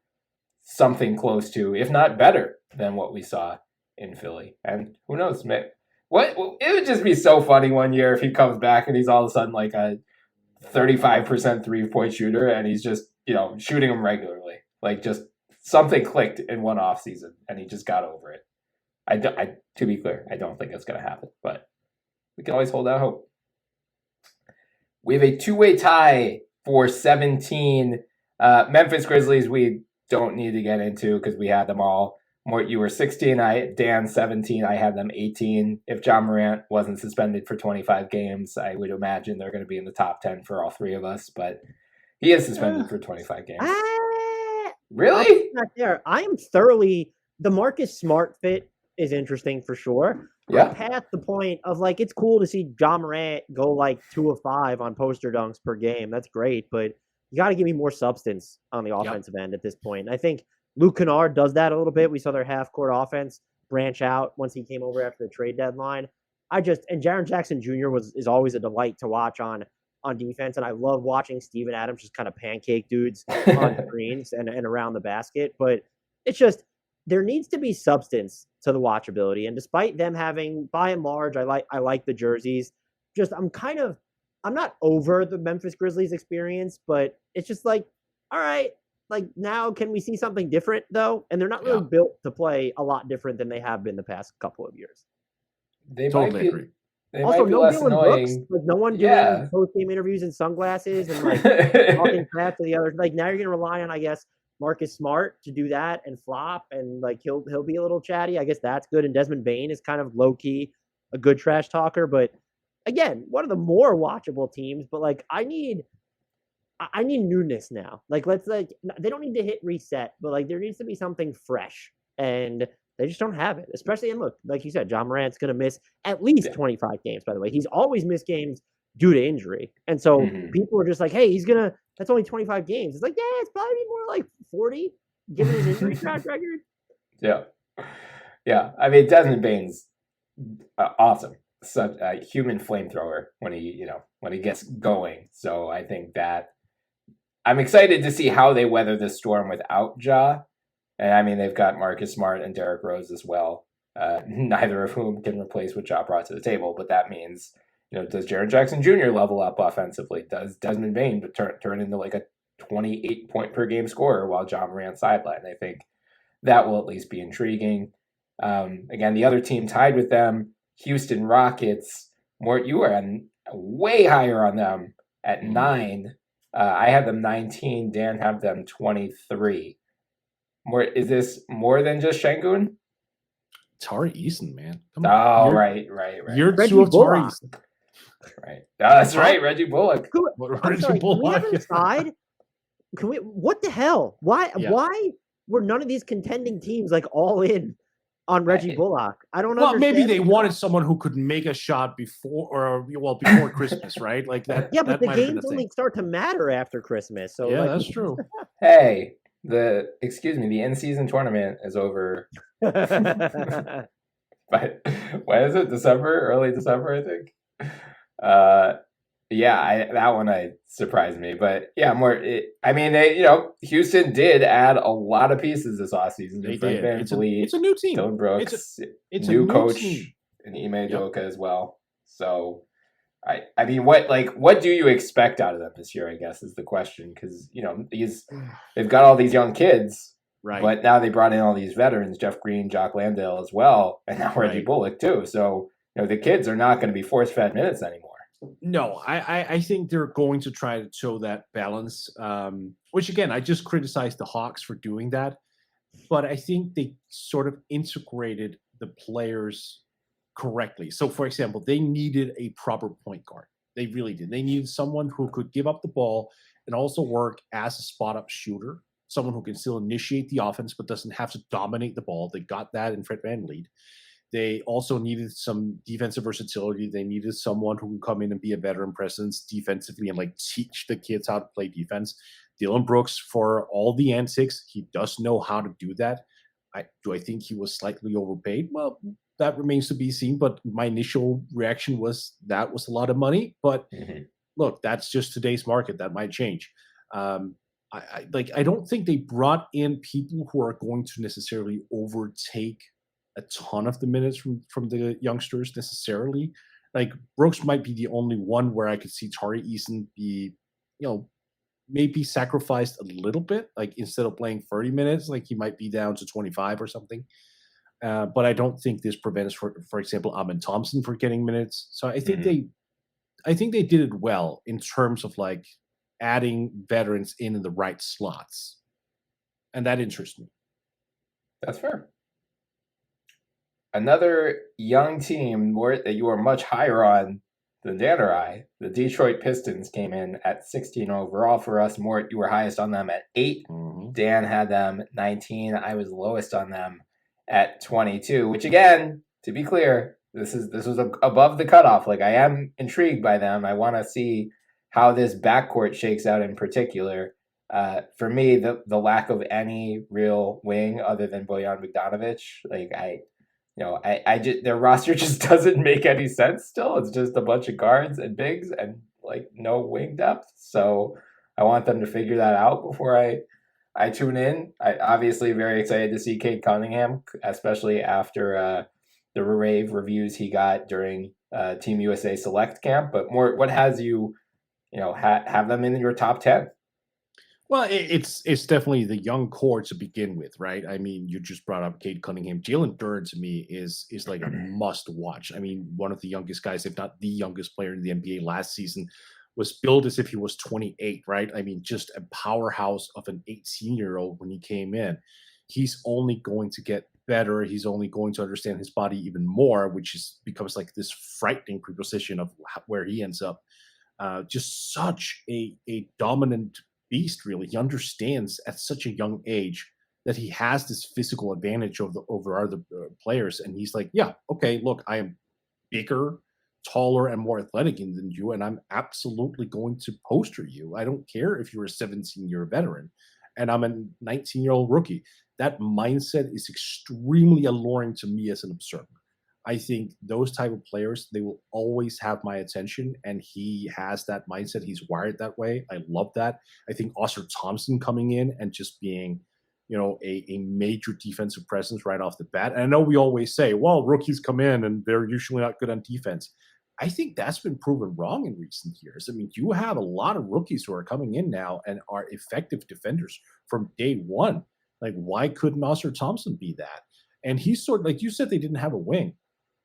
something close to, if not better than what we saw in Philly. And who knows, man? It would just be so funny one year if he comes back and he's all of a sudden like a 35% 3-point shooter and he's just, shooting them regularly. Like just something clicked in one off season and he just got over it. To be clear, I don't think it's going to happen, but we can always hold out hope. We have a two-way tie for 17. Memphis Grizzlies, we don't need to get into because we had them all. You were 16, Dan 17, I had them 18. If John Morant wasn't suspended for 25 games, I would imagine they're going to be in the top 10 for all three of us, but he is suspended for 25 games. Really? Not there. I am thoroughly the Marcus Smart fit is interesting for sure. Yeah. Past the point of like it's cool to see John Morant go like 2 of 5 on poster dunks per game. That's great, but you got to give me more substance on the offensive end at this point. And I think Luke Kennard does that a little bit. We saw their half-court offense branch out once he came over after the trade deadline. And Jaren Jackson Jr. is always a delight to watch on defense, and I love watching Steven Adams just kind of pancake dudes on screens and around the basket. But it's just there needs to be substance to the watchability. And despite them having, by and large, I like the jerseys. Just I'm not over the Memphis Grizzlies experience, but it's just like, all right. Like now, can we see something different though? And they're not really built to play a lot different than they have been the past couple of years. They totally agree. They also, might be no less Dylan annoying. Brooks, like no one doing post-game interviews in sunglasses and like talking crap to the others. Like now, you're gonna rely on, I guess, Marcus Smart to do that and flop, and like he'll be a little chatty. I guess that's good. And Desmond Bane is kind of low key a good trash talker, but again, one of the more watchable teams. But like I need newness now. Like they don't need to hit reset, but like there needs to be something fresh, and they just don't have it. Especially, and look, like you said, John Morant's going to miss at least 25 games. By the way, he's always missed games due to injury, and so people are just like, "Hey, that's only 25 games." It's like, yeah, it's probably more like 40 given his injury track record. Yeah. I mean, Desmond Bane's awesome. Such a human flamethrower when he gets going. So I think that I'm excited to see how they weather this storm without Ja. And I mean, they've got Marcus Smart and Derrick Rose as well, neither of whom can replace what Ja brought to the table. But that means, does Jaren Jackson Jr. level up offensively? Does Desmond Bane turn into like a 28-point per game scorer while Ja Morant's sideline? I think that will at least be intriguing. Again, the other team tied with them, Houston Rockets. Mort, you are way higher on them at 9. I have them 19. Dan have them 23. Is this more than just Şengün? Tari Eason, man. Come on. Right. You're Reggie two of Tari Bullock. Eason. Right. That's right, Reggie Bullock. I'm sorry, can we have an aside? What the hell? Why were none of these contending teams like all in on Reggie Bullock? I don't know. Well, maybe they wanted someone who could make a shot before Christmas, right? Like that. Yeah, but that the games only start to matter after Christmas. So yeah, that's true. Hey, the in-season tournament is over. But when is it? Early December, I think. That one surprised me, but yeah, Houston did add a lot of pieces this offseason. They did. It's a new team. Dylan Brooks, it's new a new coach, team. and Ime Udoka as well. So, I mean, what do you expect out of them this year? I guess is the question, because they've got all these young kids, right? But now they brought in all these veterans, Jeff Green, Jock Landale as well, and now Reggie Bullock too. So the kids are not going to be force-fed minutes anymore. No, I think they're going to try to show that balance, which again, I just criticized the Hawks for doing that. but I think they sort of integrated the players correctly. So, for example, they needed a proper point guard. They really did. They needed someone who could give up the ball and also work as a spot up shooter, someone who can still initiate the offense but doesn't have to dominate the ball. They got that in Fred VanVleet. They also needed some defensive versatility. They needed someone who could come in and be a veteran presence defensively and like teach the kids how to play defense. Dylan Brooks, for all the antics, he does know how to do that. Do I think he was slightly overpaid? Well, that remains to be seen. But my initial reaction was that was a lot of money. But look, that's just today's market. That might change. I don't think they brought in people who are going to necessarily overtake a ton of the minutes from the youngsters necessarily. Like Brooks might be the only one where I could see Tari Eason be, maybe sacrificed a little bit. Like instead of playing 30 minutes, like he might be down to 25 or something. But I don't think this prevents, for example, Amen Thompson for getting minutes. So I think they did it well in terms of like adding veterans in the right slots, and that interests me. That's fair. Another young team that you are much higher on than Dan or I, the Detroit Pistons, came in at 16 overall for us. Mort, you were highest on them at 8. Dan had them 19. I was lowest on them at 22, which again, to be clear, this was above the cutoff. Like I am intrigued by them. I want to see how this backcourt shakes out in particular. For me, the lack of any real wing other than Bojan Bogdanovic, like I just, their roster just doesn't make any sense still. It's just a bunch of guards and bigs and like no wing depth. So I want them to figure that out before I tune in. I obviously very excited to see Cade Cunningham, especially after the rave reviews he got during Team USA Select Camp. But more, what has you have them in your top 10? Well, it's definitely the young core to begin with, right? I mean, you just brought up Cade Cunningham. Jalen Duren to me is like a must watch. I mean, one of the youngest guys, if not the youngest player in the NBA last season, was billed as if he was 28, right? I mean, just a powerhouse of an 18-year-old when he came in. He's only going to get better. He's only going to understand his body even more, which becomes like this frightening preposition of where he ends up. Just such a dominant beast, really. He understands at such a young age that he has this physical advantage over other players. And he's like, yeah, okay, look, I am bigger, taller, and more athletic than you, and I'm absolutely going to poster you. I don't care if you're a 17-year veteran and I'm a 19-year-old rookie. That mindset is extremely alluring to me as an observer. I think those type of players, they will always have my attention, and he has that mindset. He's wired that way. I love that. I think Oscar Thompson coming in and just being, a major defensive presence right off the bat. And I know we always say, well, rookies come in and they're usually not good on defense. I think that's been proven wrong in recent years. I mean, you have a lot of rookies who are coming in now and are effective defenders from day one. Like, why couldn't Oscar Thompson be that? And he's sort of, like you said, they didn't have a wing.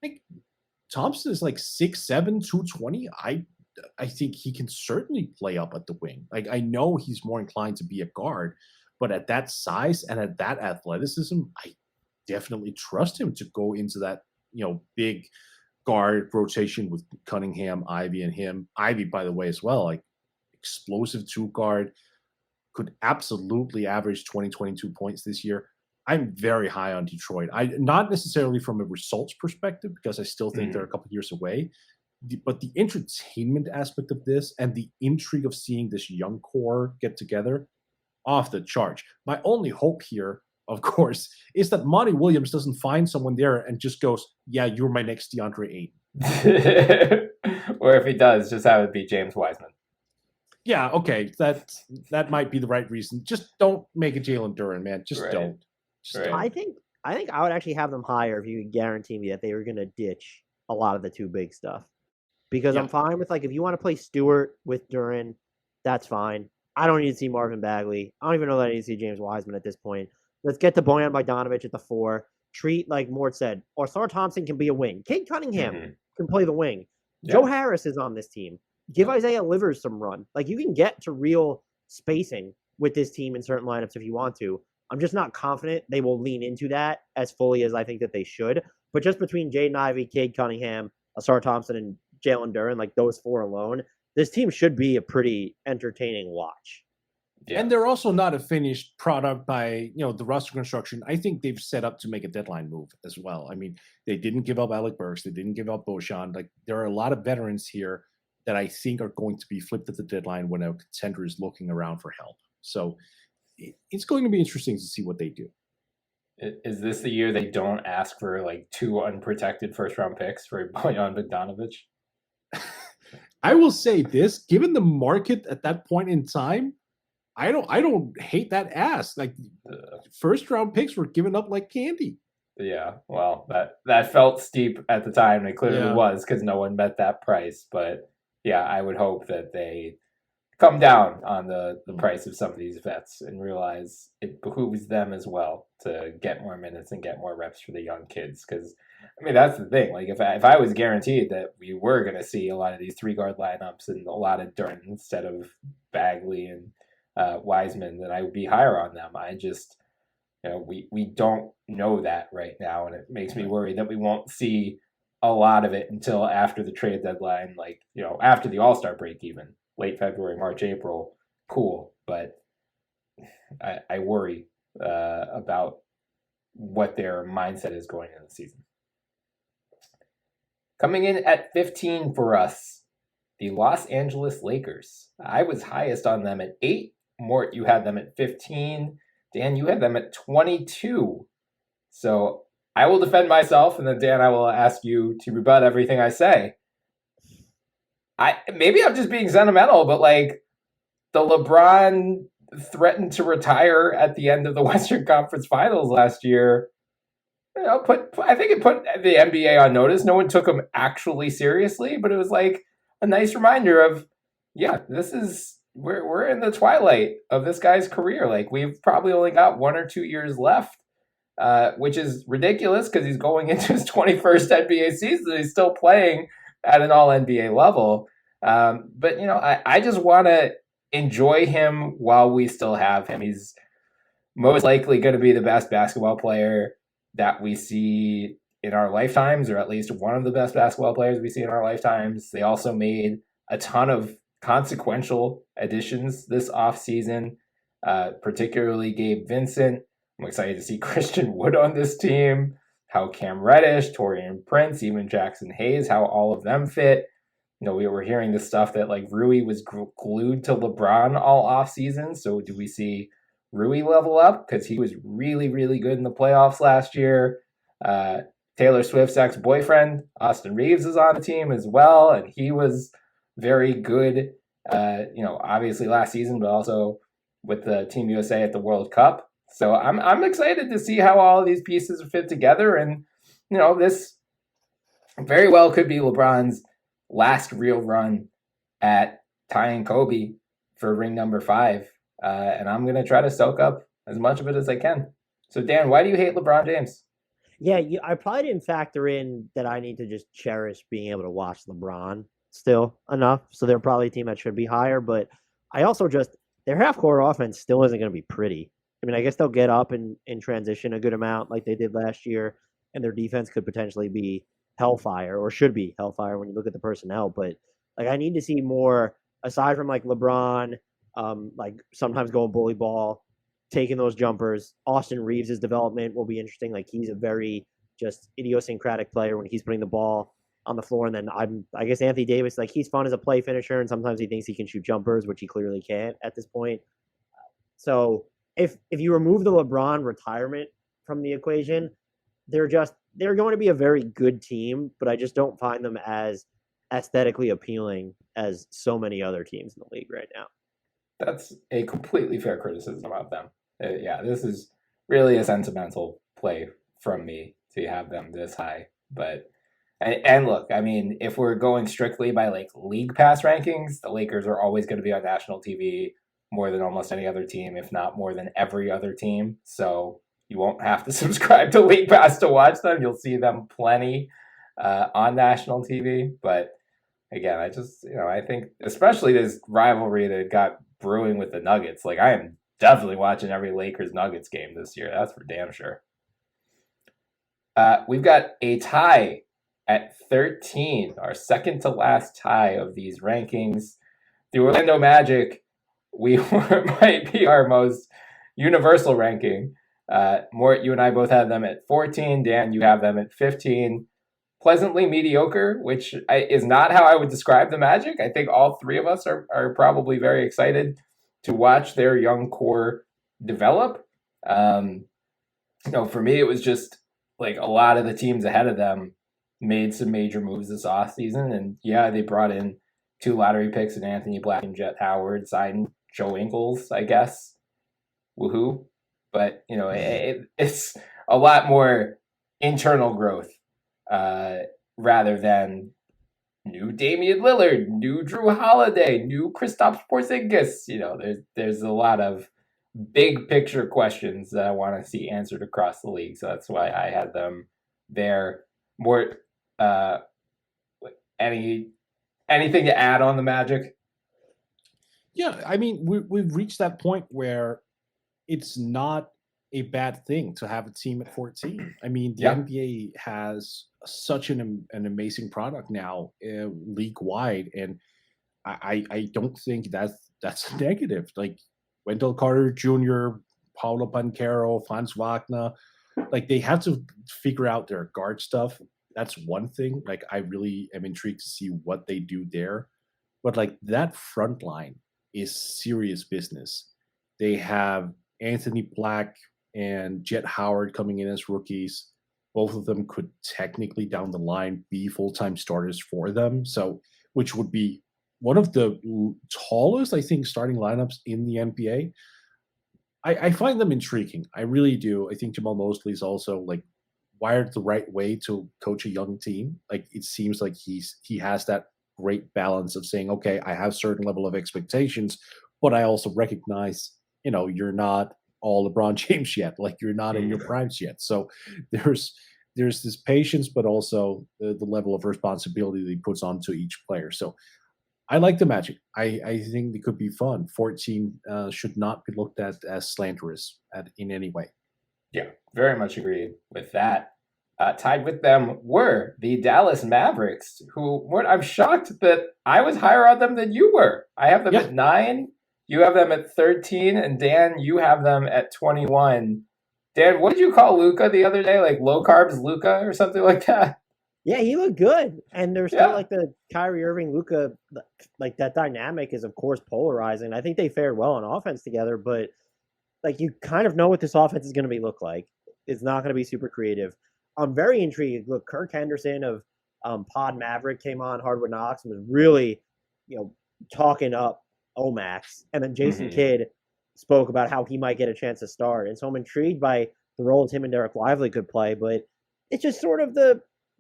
Like Thompson is like 6'7", 220. I think he can certainly play up at the wing. Like I know he's more inclined to be a guard, but at that size and at that athleticism, I definitely trust him to go into that, big guard rotation with Cunningham, Ivy, and him. Ivy, by the way, as well, like explosive 2-guard, could absolutely average 22 points this year. I'm very high on Detroit. Not necessarily from a results perspective, because I still think they're a couple years away, but the entertainment aspect of this and the intrigue of seeing this young core get together, off the charts. My only hope here, of course, is that Monty Williams doesn't find someone there and just goes, yeah, you're my next DeAndre Ayton. Or if he does, just have it be James Wiseman. Yeah, okay. That might be the right reason. Just don't make it Jalen Duren, man. Just don't. I think I would actually have them higher if you could guarantee me that they were going to ditch a lot of the too big stuff. Because I'm fine with, like, if you want to play Stewart with Duren, that's fine. I don't need to see Marvin Bagley. I don't even know that I need to see James Wiseman at this point. Let's get to Bojan Bogdanovic at the 4. Treat, like Mort said, Oscar Thompson can be a wing. Cade Cunningham can play the wing. Yeah. Joe Harris is on this team. Give Isaiah Livers some run. Like, you can get to real spacing with this team in certain lineups if you want to. I'm just not confident they will lean into that as fully as I think that they should. But just between Jaden Ivey, Cade Cunningham, Asar Thompson, and Jalen Duren, like those four alone, this team should be a pretty entertaining watch. Yeah. And they're also not a finished product by, the roster construction. I think they've set up to make a deadline move as well. I mean, they didn't give up Alec Burks. They didn't give up Beauchamp. Like, there are a lot of veterans here that I think are going to be flipped at the deadline when a contender is looking around for help. So it's going to be interesting to see what they do. Is this the year they don't ask for like 2 unprotected first-round picks for Bojan Bogdanovic? I will say this, given the market at that point in time, I don't hate that ask. Like, first-round picks were given up like candy. Yeah, well, that felt steep at the time. It clearly was because no one bet that price. But yeah, I would hope that they come down on the price of some of these vets and realize it behooves them as well to get more minutes and get more reps for the young kids. Because, I mean, that's the thing. Like, if I was guaranteed that we were going to see a lot of these 3-guard lineups and a lot of Duren instead of Bagley and Wiseman, then I would be higher on them. I just, we don't know that right now, and it makes me worry that we won't see a lot of it until after the trade deadline, like, after the All-Star break even. Late February, March, April, cool. But I worry about what their mindset is going into the season. Coming in at 15 for us, the Los Angeles Lakers. I was highest on them at 8. Mort, you had them at 15. Dan, you had them at 22. So I will defend myself, and then Dan, I will ask you to rebut everything I say. Maybe I'm just being sentimental, but like the LeBron threatened to retire at the end of the Western Conference Finals last year. I think it put the NBA on notice. No one took him actually seriously, but it was like a nice reminder of, we're in the twilight of this guy's career. Like, we've probably only got 1 or 2 years left, which is ridiculous because he's going into his 21st NBA season. He's still playing at an all-NBA level. But, I just want to enjoy him while we still have him. He's most likely going to be the best basketball player that we see in our lifetimes, or at least one of the best basketball players we see in our lifetimes. They also made a ton of consequential additions this offseason, particularly Gabe Vincent. I'm excited to see Christian Wood on this team, how Cam Reddish, Taurean Prince, even Jackson Hayes, how all of them fit. We were hearing this stuff that like Rui was glued to LeBron all offseason. So do we see Rui level up? Because he was really, really good in the playoffs last year. Taylor Swift's ex-boyfriend, Austin Reeves, is on the team as well. And he was very good, obviously last season, but also with the Team USA at the World Cup. So I'm excited to see how all of these pieces fit together. And, this very well could be LeBron's last real run at tying Kobe for ring number 5. And I'm going to try to soak up as much of it as I can. So, Dan, why do you hate LeBron James? Yeah, I probably didn't factor in that I need to just cherish being able to watch LeBron still enough. So they're probably a team that should be higher. But I also their half-court offense still isn't going to be pretty. I mean, I guess they'll get up in transition a good amount like they did last year. And their defense could potentially be hellfire, or should be hellfire when you look at the personnel. But like, I need to see more aside from like LeBron, like sometimes going bully ball, taking those jumpers. Austin Reeves' development will be interesting. Like, he's a very just idiosyncratic player when he's putting the ball on the floor. And then I guess Anthony Davis, like, he's fun as a play finisher, and sometimes he thinks he can shoot jumpers, which he clearly can't at this point. So if you remove the LeBron retirement from the equation, they're going to be a very good team, but I just don't find them as aesthetically appealing as so many other teams in the league right now. That's a completely fair criticism about them. This is really a sentimental play from me to have them this high. But and look, I mean, if we're going strictly by like league pass rankings, the Lakers are always going to be on national TV more than almost any other team, if not more than every other team. So you won't have to subscribe to League Pass to watch them. You'll see them plenty on national TV. But again, I think especially this rivalry that got brewing with the Nuggets, like, I am definitely watching every Lakers Nuggets game this year. That's for damn sure. We've got a tie at 13, our second to last tie of these rankings. The Orlando Magic, might be our most universal ranking. Mort, you and I both have them at 14. Dan, you have them at 15. Pleasantly mediocre, which is not how I would describe the Magic. I think all three of us are probably very excited to watch their young core develop. For me, it was just like a lot of the teams ahead of them made some major moves this offseason. And yeah, they brought in 2 lottery picks in Anthony Black and Jet Howard, signed Joe Ingles, I guess. Woohoo. But, it's a lot more internal growth rather than new Damian Lillard, new Drew Holiday, new Kristaps Porzingis. There's a lot of big picture questions that I want to see answered across the league. So that's why I had them there. More, anything to add on the Magic? Yeah, I mean, we've reached that point where it's not a bad thing to have a team at 14. I mean, the NBA has such an amazing product now, league wide, and I don't think that's negative. Like Wendell Carter Jr., Paulo Banchero, Franz Wagner, like they have to figure out their guard stuff. That's one thing. Like I really am intrigued to see what they do there. But like that front line is serious business. They have Anthony Black and Jet Howard coming in as rookies. Both of them could technically down the line be full-time starters for them. So, which would be one of the tallest, I think, starting lineups in the NBA. I find them intriguing. I really do. I think Jamal Mosley is also like wired the right way to coach a young team. Like it seems like he has that great balance of saying, okay, I have certain level of expectations, but I also recognize, you're not all LeBron James yet. Like you're not in your primes yet. So there's this patience, but also the level of responsibility that he puts onto each player. So I like the Magic. I think they could be fun. 14 should not be looked at as slanderous in any way. Yeah, very much agreed with that. Tied with them were the Dallas Mavericks, I'm shocked that I was higher on them than you were. I have them at 9. You have them at 13. And Dan, you have them at 21. Dan, what did you call Luka the other day? Like low carbs Luka or something like that? Yeah, he looked good. And there's still like the Kyrie Irving, Luka, like that dynamic is, of course, polarizing. I think they fared well on offense together, but like you kind of know what this offense is going to look like. It's not going to be super creative. I'm very intrigued. Look, Kirk Henderson of Pod Maverick came on Hardwood Knocks and was really, talking up Omax. And then Jason Kidd spoke about how he might get a chance to start. And so I'm intrigued by the roles him and Derek Lively could play, but it's just sort of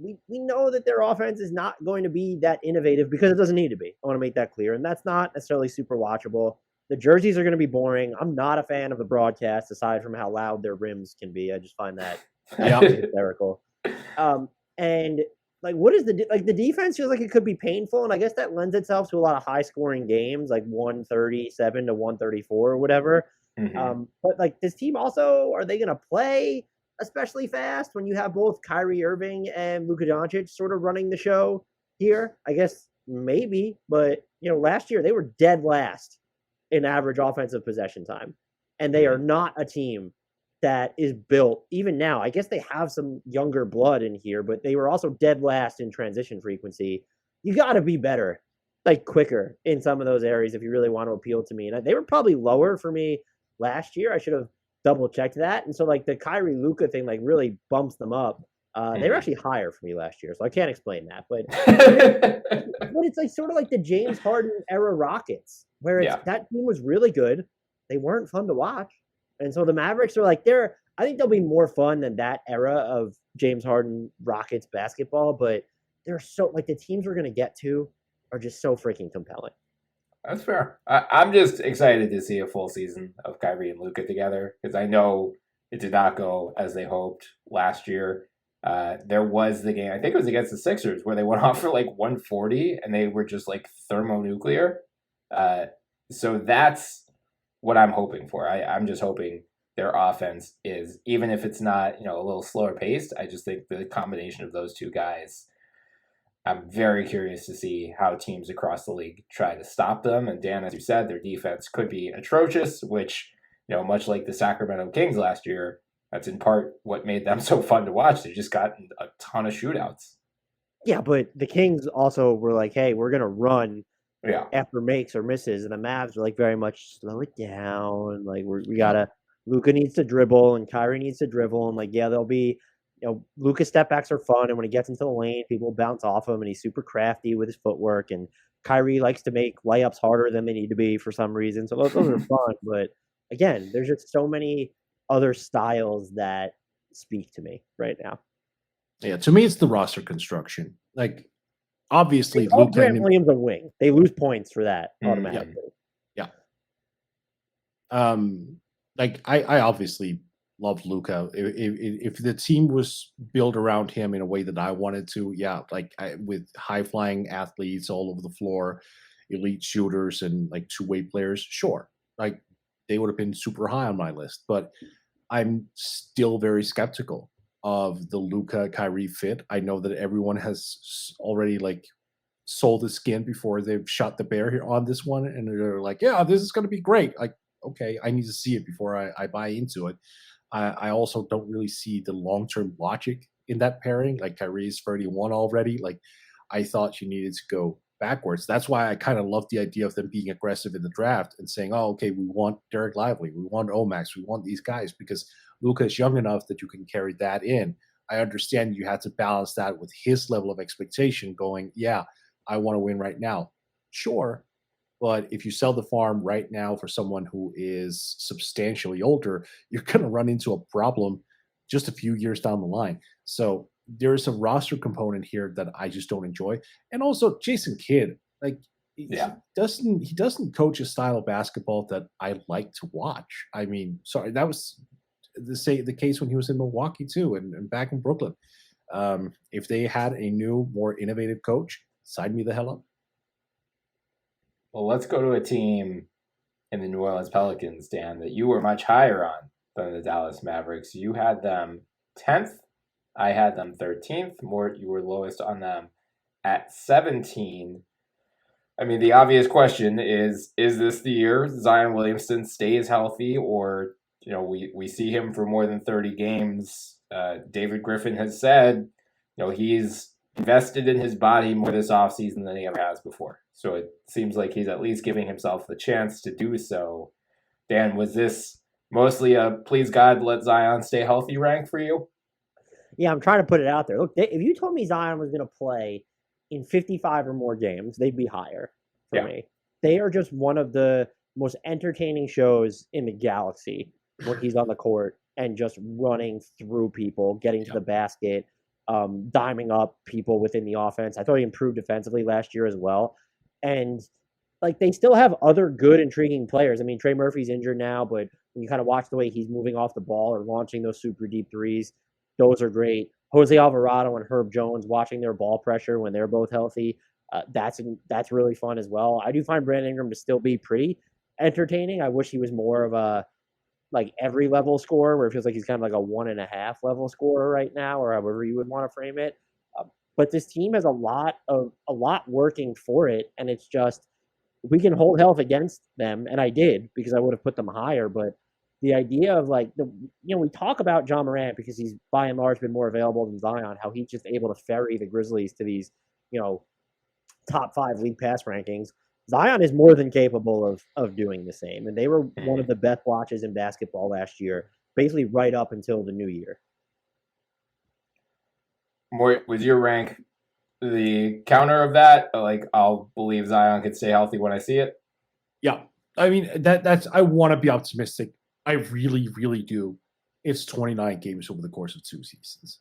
we know that their offense is not going to be that innovative because it doesn't need to be. I want to make that clear. And that's not necessarily super watchable. The jerseys are going to be boring. I'm not a fan of the broadcast aside from how loud their rims can be. I just find that hysterical. And like, what is the defense feels like it could be painful. And I guess that lends itself to a lot of high scoring games, like 137 to 134 or whatever. But like this team also, are they going to play especially fast when you have both Kyrie Irving and Luka Doncic sort of running the show here? I guess maybe, but last year they were dead last in average offensive possession time. And they are not a team that is built, even now. I guess they have some younger blood in here, but they were also dead last in transition frequency. You got to be better, like quicker in some of those areas if you really want to appeal to me. And they were probably lower for me last year. I should have double checked that. And so like the Kyrie Luka thing like really bumps them up. They were actually higher for me last year, so I can't explain that. But but it's like sort of like the James Harden era Rockets, where that team was really good. They weren't fun to watch. And so the Mavericks are like I think they'll be more fun than that era of James Harden Rockets basketball, but they're so like the teams we're gonna get to are just so freaking compelling. That's fair. I'm just excited to see a full season of Kyrie and Luka together because I know it did not go as they hoped last year. There was the game, I think it was against the Sixers, where they went off for like 140 and they were just like thermonuclear. So that's what I'm hoping for. I'm just hoping their offense is, even if it's not, a little slower paced, I just think the combination of those two guys, I'm very curious to see how teams across the league try to stop them. And Dan, as you said, their defense could be atrocious, which, much like the Sacramento Kings last year, that's in part what made them so fun to watch. They just got a ton of shootouts. Yeah, but the Kings also were like, hey, we're going to run after makes or misses. And the Mavs are like very much slow it down. Like we got to, Luka needs to dribble and Kyrie needs to dribble. And like, yeah, there'll be, Luka's step backs are fun. And when he gets into the lane, people bounce off him and he's super crafty with his footwork. And Kyrie likes to make layups harder than they need to be for some reason. So those are fun. But again, there's just so many other styles that speak to me right now. Yeah, to me, it's the roster construction. Like, obviously, Luka Grant Williams a wing. They lose points for that automatically. Yeah. Like I obviously love Luka. If the team was built around him in a way that I wanted to, with high flying athletes all over the floor, elite shooters, and like two-way players, sure, like they would have been super high on my list. But I'm still very skeptical of the Luka Kyrie fit. I know that everyone has already like sold the skin before they've shot the bear here on this one, and they're like, yeah, this is going to be great. Like, okay, I need to see it before I buy into it. I also don't really see the long-term logic in that pairing. Like, Kyrie is 31 already. Like, I thought you needed to go backwards. That's why I kind of love the idea of them being aggressive in the draft and saying, oh, okay, we want Derek Lively, we want Omax, we want these guys, because Luka is young enough that you can carry that in. I understand you had to balance that with his level of expectation going, yeah, I want to win right now. Sure. But if you sell the farm right now for someone who is substantially older, you're going to run into a problem just a few years down the line. So there's a roster component here that I just don't enjoy. And also Jason Kidd, like, he doesn't coach a style of basketball that I like to watch. I mean, sorry, that was the case when he was in Milwaukee too, and back in Brooklyn. If they had a new, more innovative coach, sign me the hell up. Well, let's go to a team in the New Orleans Pelicans, Dan, that you were much higher on than the Dallas Mavericks. You had them 10th. I had them 13th. Mort, you were lowest on them at 17. I mean, the obvious question is this the year Zion Williamson stays healthy, or, we see him for more than 30 games? David Griffin has said, he's invested in his body more this offseason than he ever has before. So it seems like he's at least giving himself the chance to do so. Dan, was this mostly a please God let Zion stay healthy rank for you? Yeah, I'm trying to put it out there. Look, if you told me Zion was going to play in 55 or more games, they'd be higher for me. They are just one of the most entertaining shows in the galaxy when he's on the court and just running through people, getting to the basket, diming up people within the offense. I thought he improved defensively last year as well. And like, they still have other good, intriguing players. I mean, Trey Murphy's injured now, but when you kind of watch the way he's moving off the ball or launching those super deep threes, those are great. Jose Alvarado and Herb Jones, watching their ball pressure when they're both healthy, that's really fun as well. I do find Brandon Ingram to still be pretty entertaining. I wish he was more of a like every level scorer, where it feels like he's kind of like a 1.5 level scorer right now, or however you would want to frame it. But this team has a lot working for it, and it's just, we can hold health against them, and I did, because I would have put them higher. But the idea of like we talk about John Morant because he's by and large been more available than Zion, how he's just able to ferry the Grizzlies to these top 5 league pass rankings. Zion is more than capable of doing the same, and they were one of the best watches in basketball last year, basically right up until the new year. Mort, was your rank the counter of that? Like, I'll believe Zion could stay healthy when I see it? Yeah. I mean, that's I want to be optimistic. I really, really do. It's 29 games over the course of 2 seasons.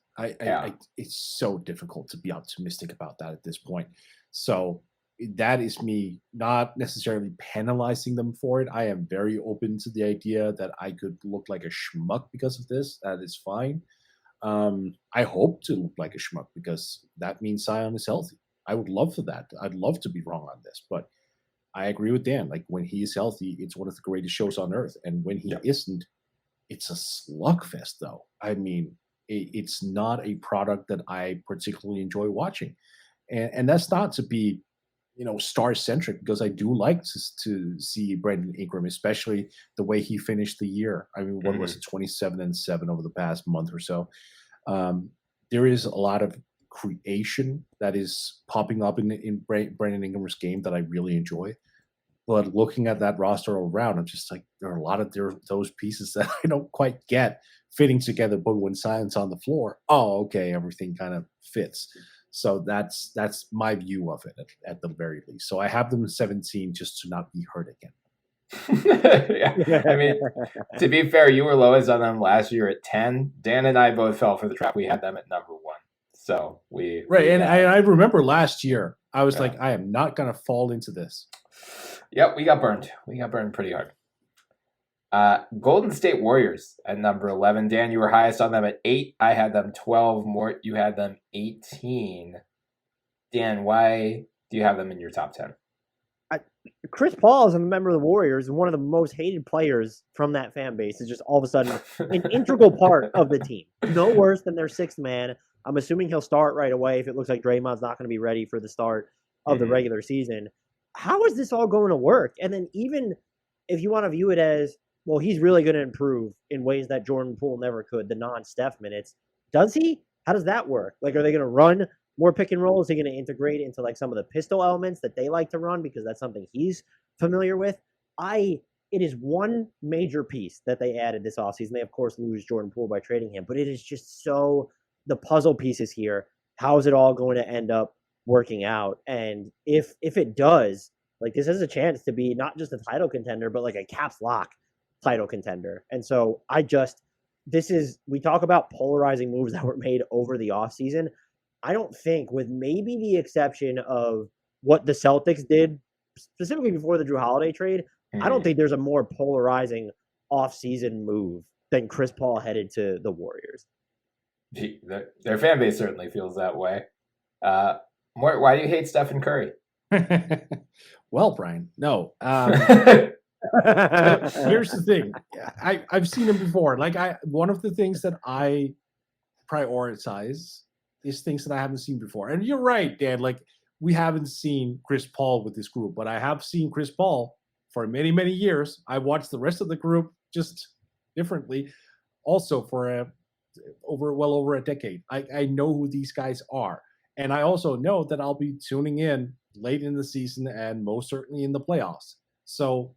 It's so difficult to be optimistic about that at this point. So that is me not necessarily penalizing them for it. I am very open to the idea that I could look like a schmuck because of this. That is fine. I hope to look like a schmuck because that means Zion is healthy. I would love for that. I'd love to be wrong on this, but I agree with Dan. Like when he is healthy, it's one of the greatest shows on earth. And when he isn't, it's a slugfest, though. I mean, it's not a product that I particularly enjoy watching. And that's not to be, star centric, because I do like to see Brandon Ingram, especially the way he finished the year. I mean, what was it, 27-7 over the past month or so? There is a lot of creation that is popping up in Brandon Ingram's game that I really enjoy. But looking at that roster all around, I'm just like, there are a lot of those pieces that I don't quite get fitting together. But when Zion's on the floor, okay, everything kind of fits. So that's my view of it at the very least. So I have them 17 just to not be hurt again. Yeah. I mean, to be fair, you were lowest on them last year at 10. Dan and I both fell for the trap. We had them at number 1. So I remember last year, I was like, I am not going to fall into this. Yep, we got burned. We got burned pretty hard. Golden State Warriors at number 11. Dan, you were highest on them at 8. I had them 12. Mort, you had them 18. Dan, why do you have them in your top 10? Chris Paul is a member of the Warriors and one of the most hated players from that fan base. Is just all of a sudden an integral part of the team. No worse than their 6th man. I'm assuming he'll start right away if it looks like Draymond's not going to be ready for the start of the regular season. How is this all going to work? And then even if you want to view it as, well, he's really going to improve in ways that Jordan Poole never could, the non-Steph minutes. Does he? How does that work? Like, are they going to run more pick and roll? Is he going to integrate into like some of the pistol elements that they like to run because that's something he's familiar with? It is one major piece that they added this offseason. They, of course, lose Jordan Poole by trading him, but it is just so the puzzle pieces here. How is it all going to end up working out? And if it does, like, this has a chance to be not just a title contender, but like a caps lock title contender. And so we talk about polarizing moves that were made over the offseason. I don't think, with maybe the exception of what the Celtics did specifically before the Drew Holiday trade, I don't think there's a more polarizing offseason move than Chris Paul headed to the Warriors. Their fan base certainly feels that way. Mort, why do you hate Stephen Curry? Well, Brian, no. Here's the thing. I've seen him before. Like, one of the things that I prioritize is things that I haven't seen before. And you're right, Dan. Like, we haven't seen Chris Paul with this group, but I have seen Chris Paul for many, many years. I watched the rest of the group just differently, also for well over a decade. I know who these guys are. And I also know that I'll be tuning in late in the season and most certainly in the playoffs. So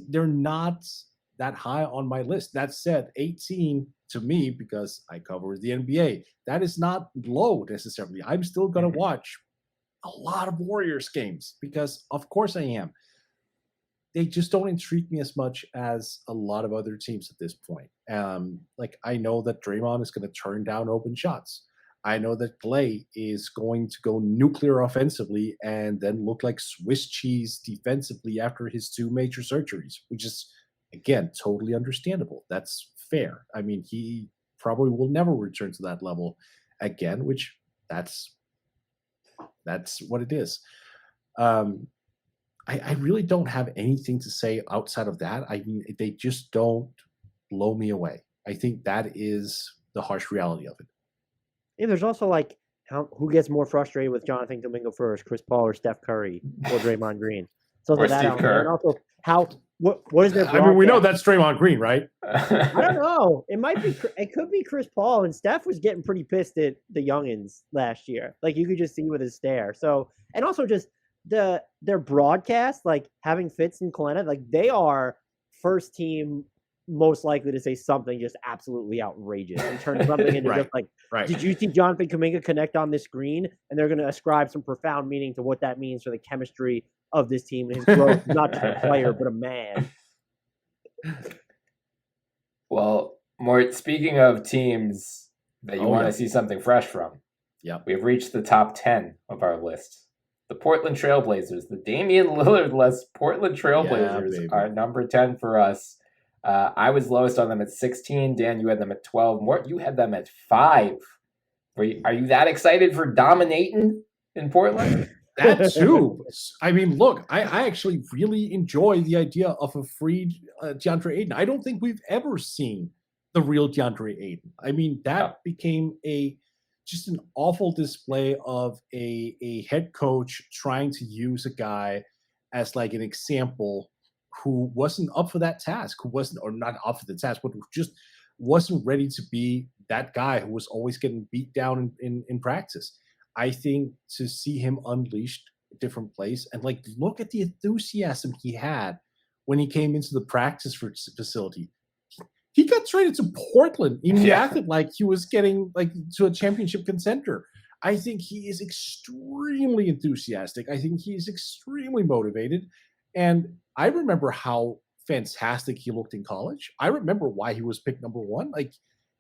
they're not that high on my list. That said, 18 to me, because I cover the NBA, that is not low necessarily. I'm still going to watch a lot of Warriors games because of course I am. They just don't intrigue me as much as a lot of other teams at this point. Like, I know that Draymond is going to turn down open shots. I know that Clay is going to go nuclear offensively and then look like Swiss cheese defensively after his 2 major surgeries, which is, again, totally understandable. That's fair. I mean, he probably will never return to that level again, which that's what it is. I really don't have anything to say outside of that. I mean, they just don't blow me away. I think that is the harsh reality of it. Yeah, there's also like who gets more frustrated with Jonathan Domingo first, Chris Paul or Steph Curry or Draymond Green? So or that Steve Kerr. And also what is their I mean, we know that's Draymond Green, right? I don't know. It could be Chris Paul, and Steph was getting pretty pissed at the youngins last year. Like, you could just see with his stare. So, and also just their broadcast, like having Fitz and Kalena, like they are first team most likely to say something just absolutely outrageous and turn something into just like, did you see Jonathan Kuminga connect on this screen? And they're going to ascribe some profound meaning to what that means for the chemistry of this team and his growth, not just a player, but a man. Well, Mort, speaking of teams that you want to see something fresh from, we've reached the top 10 of our list. The Portland Trailblazers, the Damian Lillard-less Portland Trailblazers are number 10 for us. I was lowest on them at 16. Dan, you had them at 12. Mort, you had them at 5. Are you that excited for dominating in Portland? That too. I mean, look, I actually really enjoy the idea of a free DeAndre Ayton. I don't think we've ever seen the real DeAndre Ayton. I mean, that became just an awful display of a head coach trying to use a guy as like an example who wasn't up for that task, who wasn't, or not up for the task, but who just wasn't ready to be that guy who was always getting beat down in practice. I think to see him unleashed a different place and like look at the enthusiasm he had when he came into the practice facility. He got traded to Portland and he acted like he was getting like to a championship contender. I think he is extremely enthusiastic. I think he is extremely motivated. And I remember how fantastic he looked in college. I remember why he was picked number one. Like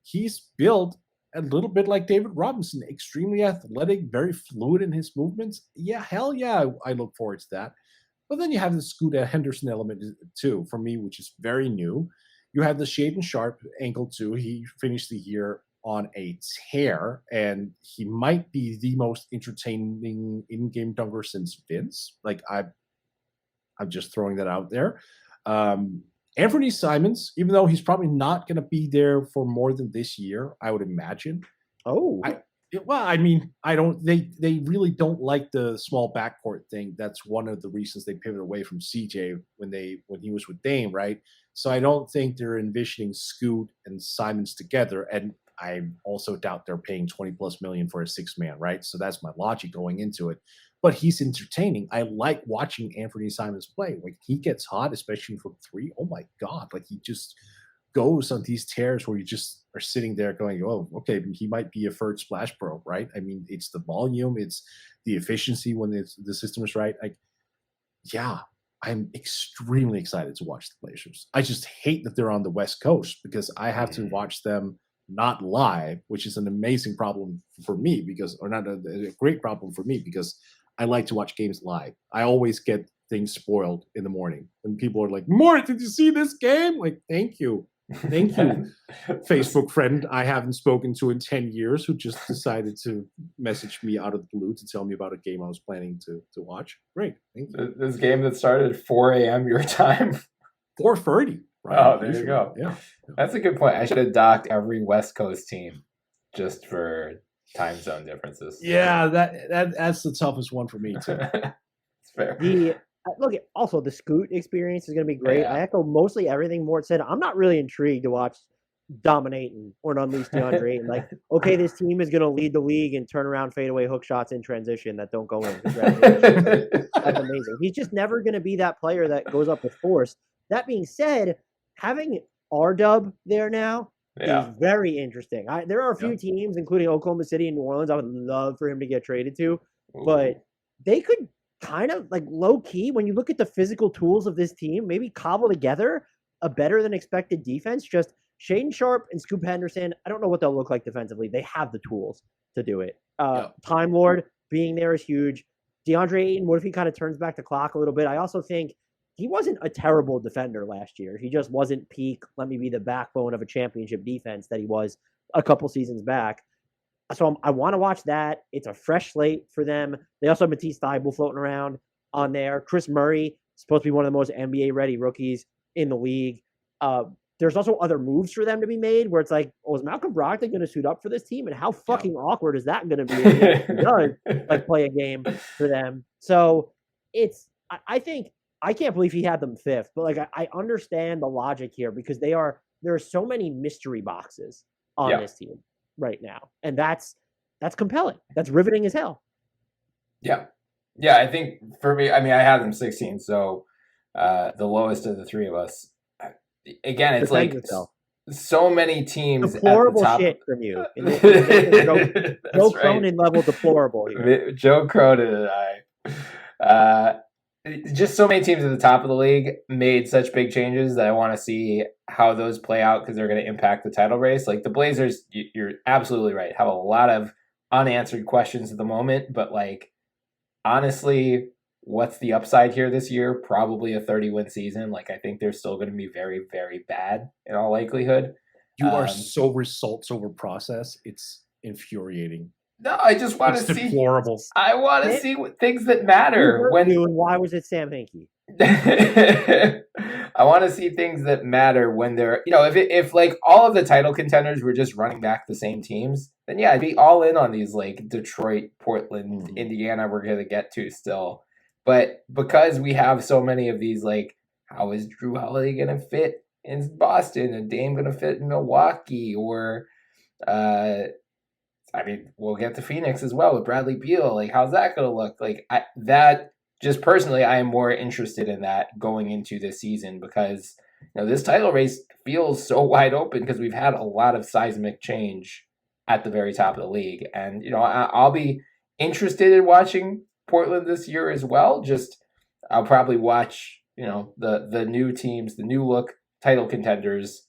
he's built a little bit like David Robinson, extremely athletic, very fluid in his movements. Yeah, hell yeah, I look forward to that. But then you have the Scoot Henderson element too, for me, which is very new. You have the Shaden Sharp ankle too. He finished the year on a tear, and he might be the most entertaining in-game dunker since Vince. Like I'm just throwing that out there. Anthony Simons, even though he's probably not going to be there for more than this year, I would imagine. Oh, I mean, I don't. They really don't like the small backcourt thing. That's one of the reasons they pivoted away from CJ when he was with Dame, right? So I don't think they're envisioning Scoot and Simons together. And I also doubt they're paying $20+ million for a 6-man, right? So that's my logic going into it. But he's entertaining. I like watching Anthony Simons play. Like he gets hot, especially from three. Oh my God. Like he just goes on these tears where you just are sitting there going, oh, okay, he might be a third splash pro, right? I mean, it's the volume, it's the efficiency when the system is right. Yeah, I'm extremely excited to watch the Blazers. I just hate that they're on the West Coast because I have to watch them not live, which is an amazing problem for me or not a great problem for me because I like to watch games live. I always get things spoiled in the morning. And people are like, Mort, did you see this game? Like, thank you. Thank you, Facebook friend I haven't spoken to in 10 years who just decided to message me out of the blue to tell me about a game I was planning to watch. Great. Thank you. This game that started at 4 a.m. your time. 4:30. Right? Oh, there you go. Yeah. That's a good point. I should have docked every West Coast team just for time zone differences. Yeah, that's the toughest one for me too. It's fair. Look, also the Scoot experience is going to be great. Yeah. I echo mostly everything Mort said. I'm not really intrigued to watch dominating or unleash DeAndre Ayton. Like, okay, this team is going to lead the league and turn around fadeaway hook shots in transition that don't go in. That's amazing. He's just never going to be that player that goes up with force. That being said, having R-Dub there now is very interesting. There are a few teams, including Oklahoma City and New Orleans, I would love for him to get traded to, but they could kind of like low key, when you look at the physical tools of this team, maybe cobble together a better than expected defense. Just Shaden Sharp and Scoop Henderson, I don't know what they'll look like defensively. They have the tools to do it. Time Lord being there is huge. DeAndre Ayton, what if he kind of turns back the clock a little bit? I also think he wasn't a terrible defender last year. He just wasn't peak, let me be the backbone of a championship defense that he was a couple seasons back. So I want to watch that. It's a fresh slate for them. They also have Matisse Thybulle floating around on there. Chris Murray, supposed to be one of the most NBA-ready rookies in the league. There's also other moves for them to be made where it's like, is Malcolm Brogdon going to suit up for this team? And how fucking awkward is that going to be if he does like play a game for them? So I think, I can't believe he had them fifth, but like I understand the logic here because there are so many mystery boxes on this team right now. And that's compelling. That's riveting as hell. Yeah. Yeah, I think for me, I mean, I had them 16, so the lowest of the three of us. Again, it's like so many teams deplorable at the top. Shit from you. Joe Cronin level deplorable here. Joe Cronin and I. Just so many teams at the top of the league made such big changes that I want to see how those play out because they're going to impact the title race. Like the Blazers, you're absolutely right, have a lot of unanswered questions at the moment, but like honestly, what's the upside here this year? Probably a 30-win season. Like I think they're still going to be very, very bad in all likelihood. You are so results over process. It's infuriating. No, I just want It's to see. deplorable. I want to see things that matter when. And why was it Sam Hinkie? I want to see things that matter when they're, if like all of the title contenders were just running back the same teams, then yeah, I'd be all in on these like Detroit, Portland, Indiana we're going to get to still. But because we have so many of these, like, how is Drew Holiday going to fit in Boston and Dame going to fit in Milwaukee? Or, we'll get to Phoenix as well with Bradley Beal. Like, how's that going to look? Like, just personally, I am more interested in that going into this season because this title race feels so wide open because we've had a lot of seismic change at the very top of the league. And, I'll be interested in watching Portland this year as well. Just I'll probably watch, the new teams, the new look title contenders.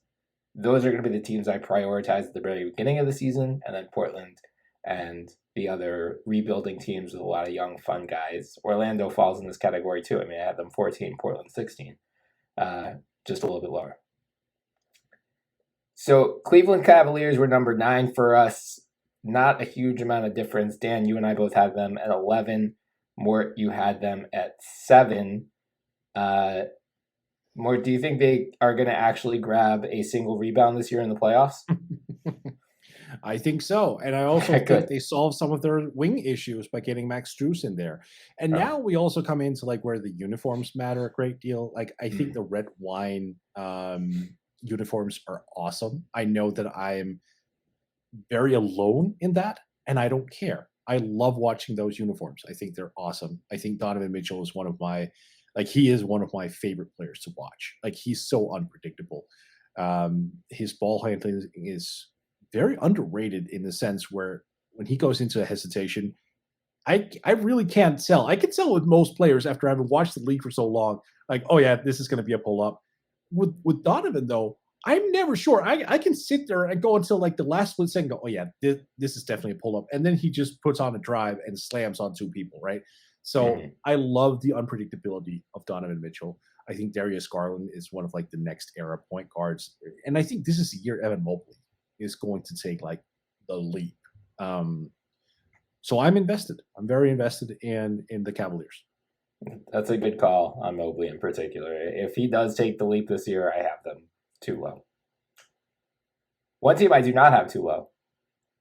Those are going to be the teams I prioritize at the very beginning of the season, and then Portland and the other rebuilding teams with a lot of young, fun guys. Orlando falls in this category too. I had them 14, Portland 16, just a little bit lower. So Cleveland Cavaliers were number 9 for us. Not a huge amount of difference. Dan, you and I both had them at 11. Mort, you had them at 7. Mort, do you think they are going to actually grab a single rebound this year in the playoffs? I think so. And I also think they solved some of their wing issues by getting Max Strus in there. And now we also come into like where the uniforms matter a great deal. Like I think the red wine uniforms are awesome. I know that I am very alone in that, and I don't care. I love watching those uniforms. I think they're awesome. I think Donovan Mitchell is one of my favorite players to watch. Like he's so unpredictable. His ball handling is very underrated in the sense where when he goes into a hesitation, I really can't tell. I can tell with most players after having watched the league for so long, like, oh yeah, this is going to be a pull up. With Donovan though, I'm never sure. I can sit there and go until like the last split second, go, oh yeah, this is definitely a pull up, and then he just puts on a drive and slams on 2 people, right? So I love the unpredictability of Donovan Mitchell. I think Darius Garland is one of like the next era point guards, and I think this is the year Evan Mobley is going to take like the leap. So I'm invested. I'm very invested in the Cavaliers. That's a good call on Mobley in particular. If he does take the leap this year, I have them too low. One team I do not have too low,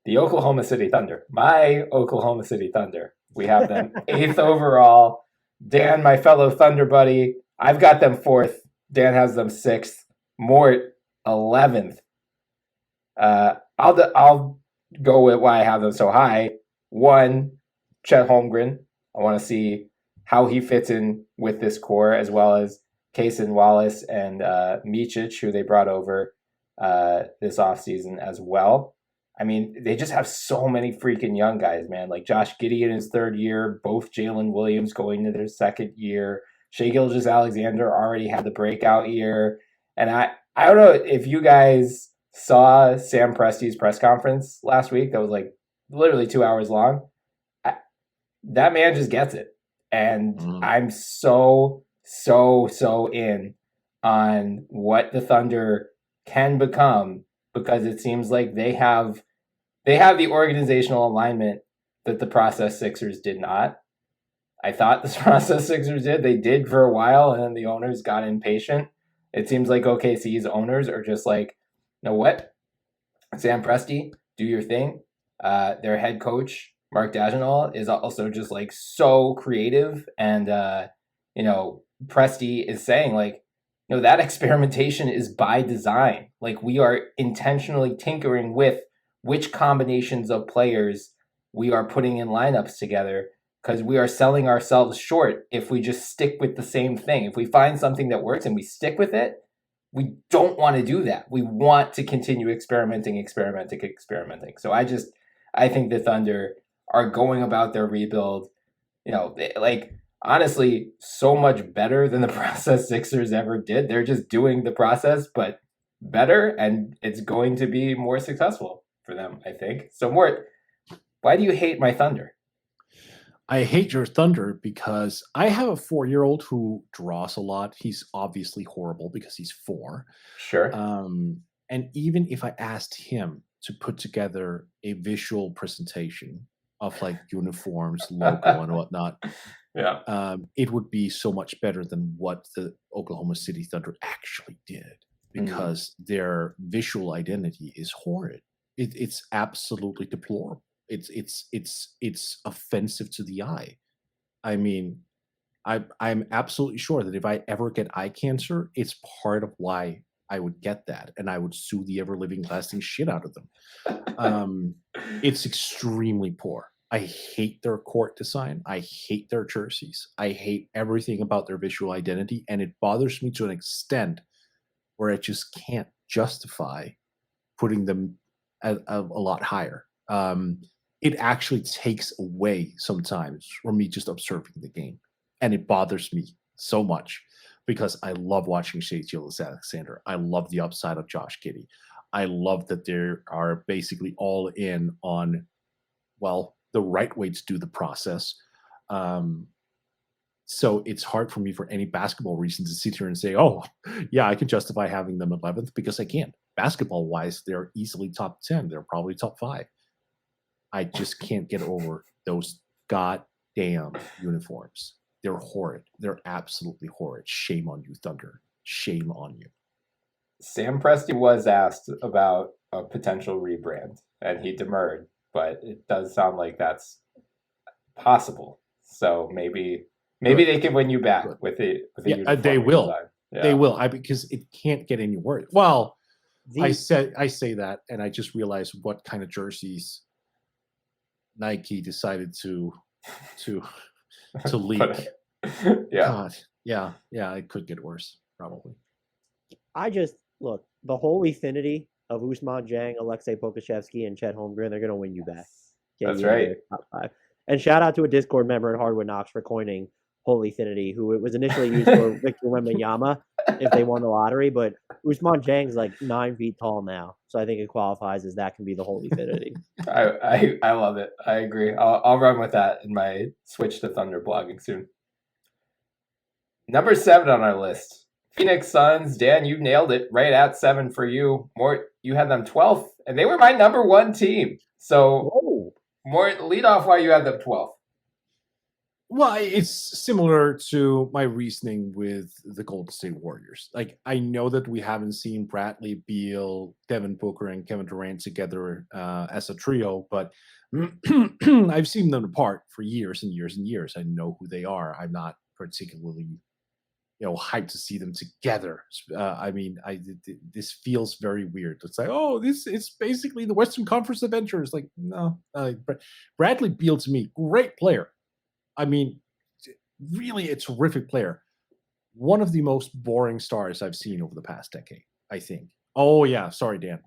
the Oklahoma City Thunder. My Oklahoma City Thunder. We have them 8th overall. Dan, my fellow Thunder buddy, I've got them 4th. Dan has them 6th. Mort, 11th. I'll go with why I have them so high. 1, Chet Holmgren. I want to see how he fits in with this core, as well as Kaysen Wallace and Micic, who they brought over this offseason as well. They just have so many freaking young guys, man. Like Josh Giddey in his 3rd year, both Jalen Williams going into their 2nd year. Shai Gilgeous-Alexander already had the breakout year. And I don't know if you guys saw Sam Presti's press conference last week that was like literally 2 hours long. That man just gets it. And I'm so in on what the Thunder can become, because it seems like they have the organizational alignment that the process Sixers did not. I thought the process Sixers did. They did for a while, and then the owners got impatient. It seems like OKC's owners are just like, you know what? Sam Presti, do your thing. Their head coach, Mark Daigneault, is also just like so creative, and Presti is saying like, that experimentation is by design. Like we are intentionally tinkering with which combinations of players we are putting in lineups together, because we are selling ourselves short if we just stick with the same thing. If we find something that works and we stick with it, we don't want to do that. We want to continue experimenting. So I think the Thunder are going about their rebuild, honestly, so much better than the process Sixers ever did. They're just doing the process, but better, and it's going to be more successful for them, I think. So, Mort, why do you hate my Thunder? I hate your Thunder because I have a 4-year-old who draws a lot. He's obviously horrible because he's 4. Sure. And even if I asked him to put together a visual presentation of like uniforms, logo, and whatnot, Yeah. it would be so much better than what the Oklahoma City Thunder actually did, because their visual identity is horrid. It's absolutely deplorable. It's offensive to the eye. I mean, I'm absolutely sure that if I ever get eye cancer, it's part of why I would get that, and I would sue the ever living lasting shit out of them. It's extremely poor. I hate their court design. I hate their jerseys. I hate everything about their visual identity, and it bothers me to an extent where I just can't justify putting them a lot higher. It actually takes away sometimes from me just observing the game, and it bothers me so much because I love watching Shai Gilgeous-Alexander. I love the upside of Josh Giddey. I love that they are basically all in on, well, the right way to do the process. So it's hard for me for any basketball reason to sit here and say, oh, yeah, I can justify having them 11th, because I can't. Basketball-wise, they're easily top 10. They're probably top 5. I just can't get over those goddamn uniforms. They're horrid. They're absolutely horrid. Shame on you, Thunder. Shame on you. Sam Presti was asked about a potential rebrand, and he demurred, but it does sound like that's possible. So maybe they can win you back with a uniform they will. design. Yeah. They will. Because it can't get any worse. Well, I say that, and I just realized what kind of jerseys Nike decided to leak. Yeah. God, yeah, it could get worse, probably. I just look, the holy affinity of Ousmane Dieng, Alexei Pokashevsky, and Chet Holmgren, they're gonna win you back. That's right. Top 5. And shout out to a Discord member at HardwoodKnocks for coining holy affinity, who it was initially used for Victor Wembanyama if they won the lottery, but Ousmane Dieng's like 9 feet tall now, so I think it qualifies as that can be the holy affinity. I love it. I agree. I'll run with that in my switch to Thunder blogging soon. Number 7 on our list, Phoenix Suns. Dan, you nailed it. Right at 7 for you. You had them 12th, and they were my number 1 team. So more lead off why you had them 12th. Well, it's similar to my reasoning with the Golden State Warriors. Like, I know that we haven't seen Bradley Beal, Devin Booker, and Kevin Durant together as a trio, but I've seen them apart for years and years and years. I know who they are. I'm not particularly, hyped to see them together. This feels very weird. It's like, this is basically the Western Conference Avengers. Like, no. Bradley Beal, to me, great player. I mean, really a terrific player. One of the most boring stars I've seen over the past decade, I think. Oh, yeah. Sorry, Dan.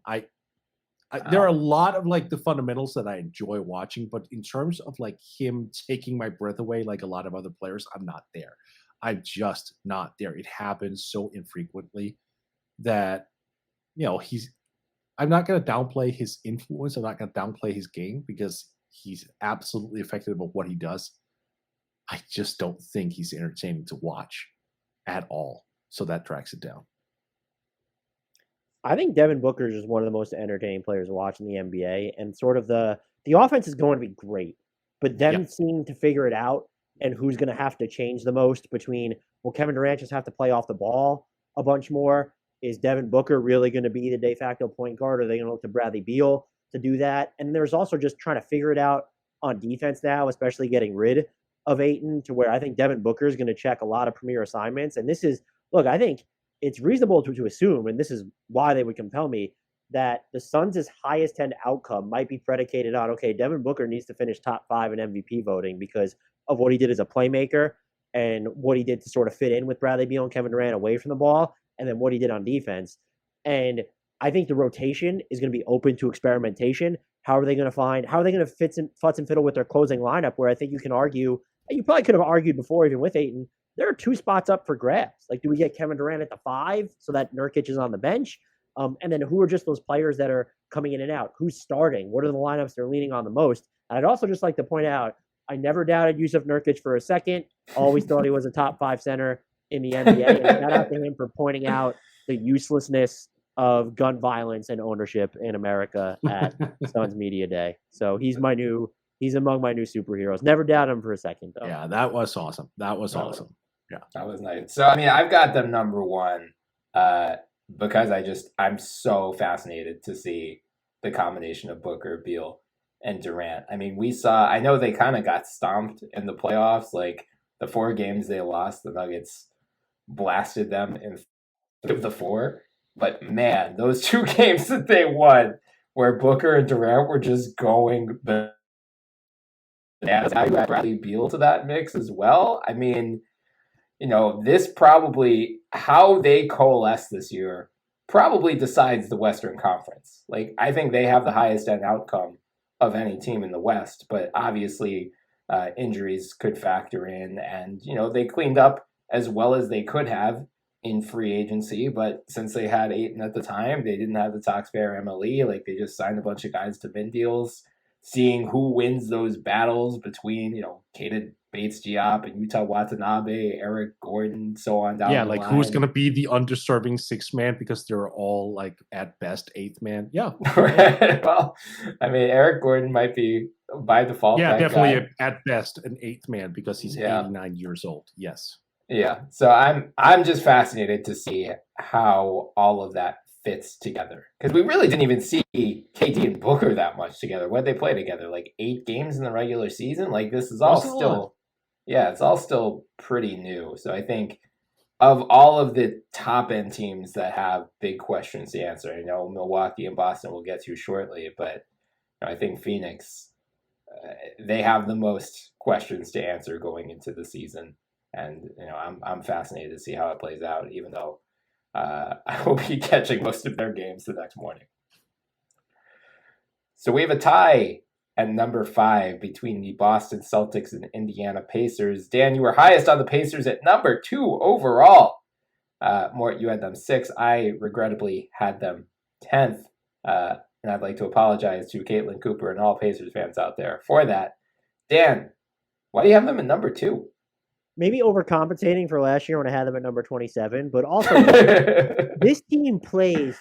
There are a lot of like the fundamentals that I enjoy watching, but in terms of like him taking my breath away, like a lot of other players, I'm not there. I'm just not there. It happens so infrequently that, I'm not going to downplay his influence. I'm not going to downplay his game, because he's absolutely effective at what he does. I just don't think he's entertaining to watch at all. So that tracks it down. I think Devin Booker is just one of the most entertaining players to watch in the NBA, and sort of the offense is going to be great, but them seeming to figure it out and who's going to have to change the most between, Kevin Durant just have to play off the ball a bunch more. Is Devin Booker really going to be the de facto point guard? Or are they going to look to Bradley Beal to do that? And there's also just trying to figure it out on defense now, especially getting rid of Ayton, to where I think Devin Booker is going to check a lot of premier assignments. And this is, I think it's reasonable to assume, and this is why they would compel me, that the Suns' highest end outcome might be predicated on, Devin Booker needs to finish top 5 in MVP voting because of what he did as a playmaker and what he did to sort of fit in with Bradley Beal and Kevin Durant away from the ball, and then what he did on defense. And I think the rotation is going to be open to experimentation. How are they going to futz and fiddle with their closing lineup, where I think you can argue, you probably could have argued before, even with Ayton, there are 2 spots up for grabs. Like, do we get Kevin Durant at the 5 so that Nurkic is on the bench? And then who are just those players that are coming in and out? Who's starting? What are the lineups they're leaning on the most? And I'd also just like to point out, I never doubted Yusuf Nurkic for a second. Always thought he was a top 5 center in the NBA. And shout out to him for pointing out the uselessness of gun violence and ownership in America at Suns Media Day. So he's my new He's among my new superheroes. Never doubt him for a second, though. Yeah, that was awesome. That was awesome. Yeah, that was nice. So I mean, I've got them number one because I'm so fascinated to see the combination of Booker, Beal, and Durant. I mean, I know they kind of got stomped in the playoffs. Like the 4 games they lost, the Nuggets blasted them in 3 of the 4. But man, those 2 games that they won, where Booker and Durant were just going bananas. Now you add Bradley Beal to that mix as well. I mean, this probably, how they coalesce this year probably decides the Western Conference. Like, I think they have the highest end outcome of any team in the West, but obviously injuries could factor in, and, they cleaned up as well as they could have in free agency, but since they had Ayton at the time, they didn't have the taxpayer MLE. Like, they just signed a bunch of guys to min deals, seeing who wins those battles between, Keita Bates-Diop and Yuta Watanabe, Eric Gordon, so on down the line. Who's going to be the underserving 6th man because they're all, like, at best 8th man. Yeah. Well, I mean, Eric Gordon might be by default. Yeah, definitely at best an 8th man because he's 89 years old. Yes. Yeah, so I'm just fascinated to see how all of that fits together, because we really didn't even see KD and Booker that much together. What did they play together? Like 8 games in the regular season. Like, this is all still, it's all still pretty new. So I think of all of the top end teams that have big questions to answer, I know Milwaukee and Boston we'll get to shortly, but I think Phoenix, they have the most questions to answer going into the season. And, I'm fascinated to see how it plays out, even though I will be catching most of their games the next morning. So we have a tie at number 5 between the Boston Celtics and Indiana Pacers. Dan, you were highest on the Pacers at number 2 overall. Mort, you had them 6. I regrettably had them 10th. And I'd like to apologize to Caitlin Cooper and all Pacers fans out there for that. Dan, why do you have them at number 2? Maybe overcompensating for last year when I had them at number 27, but also this team plays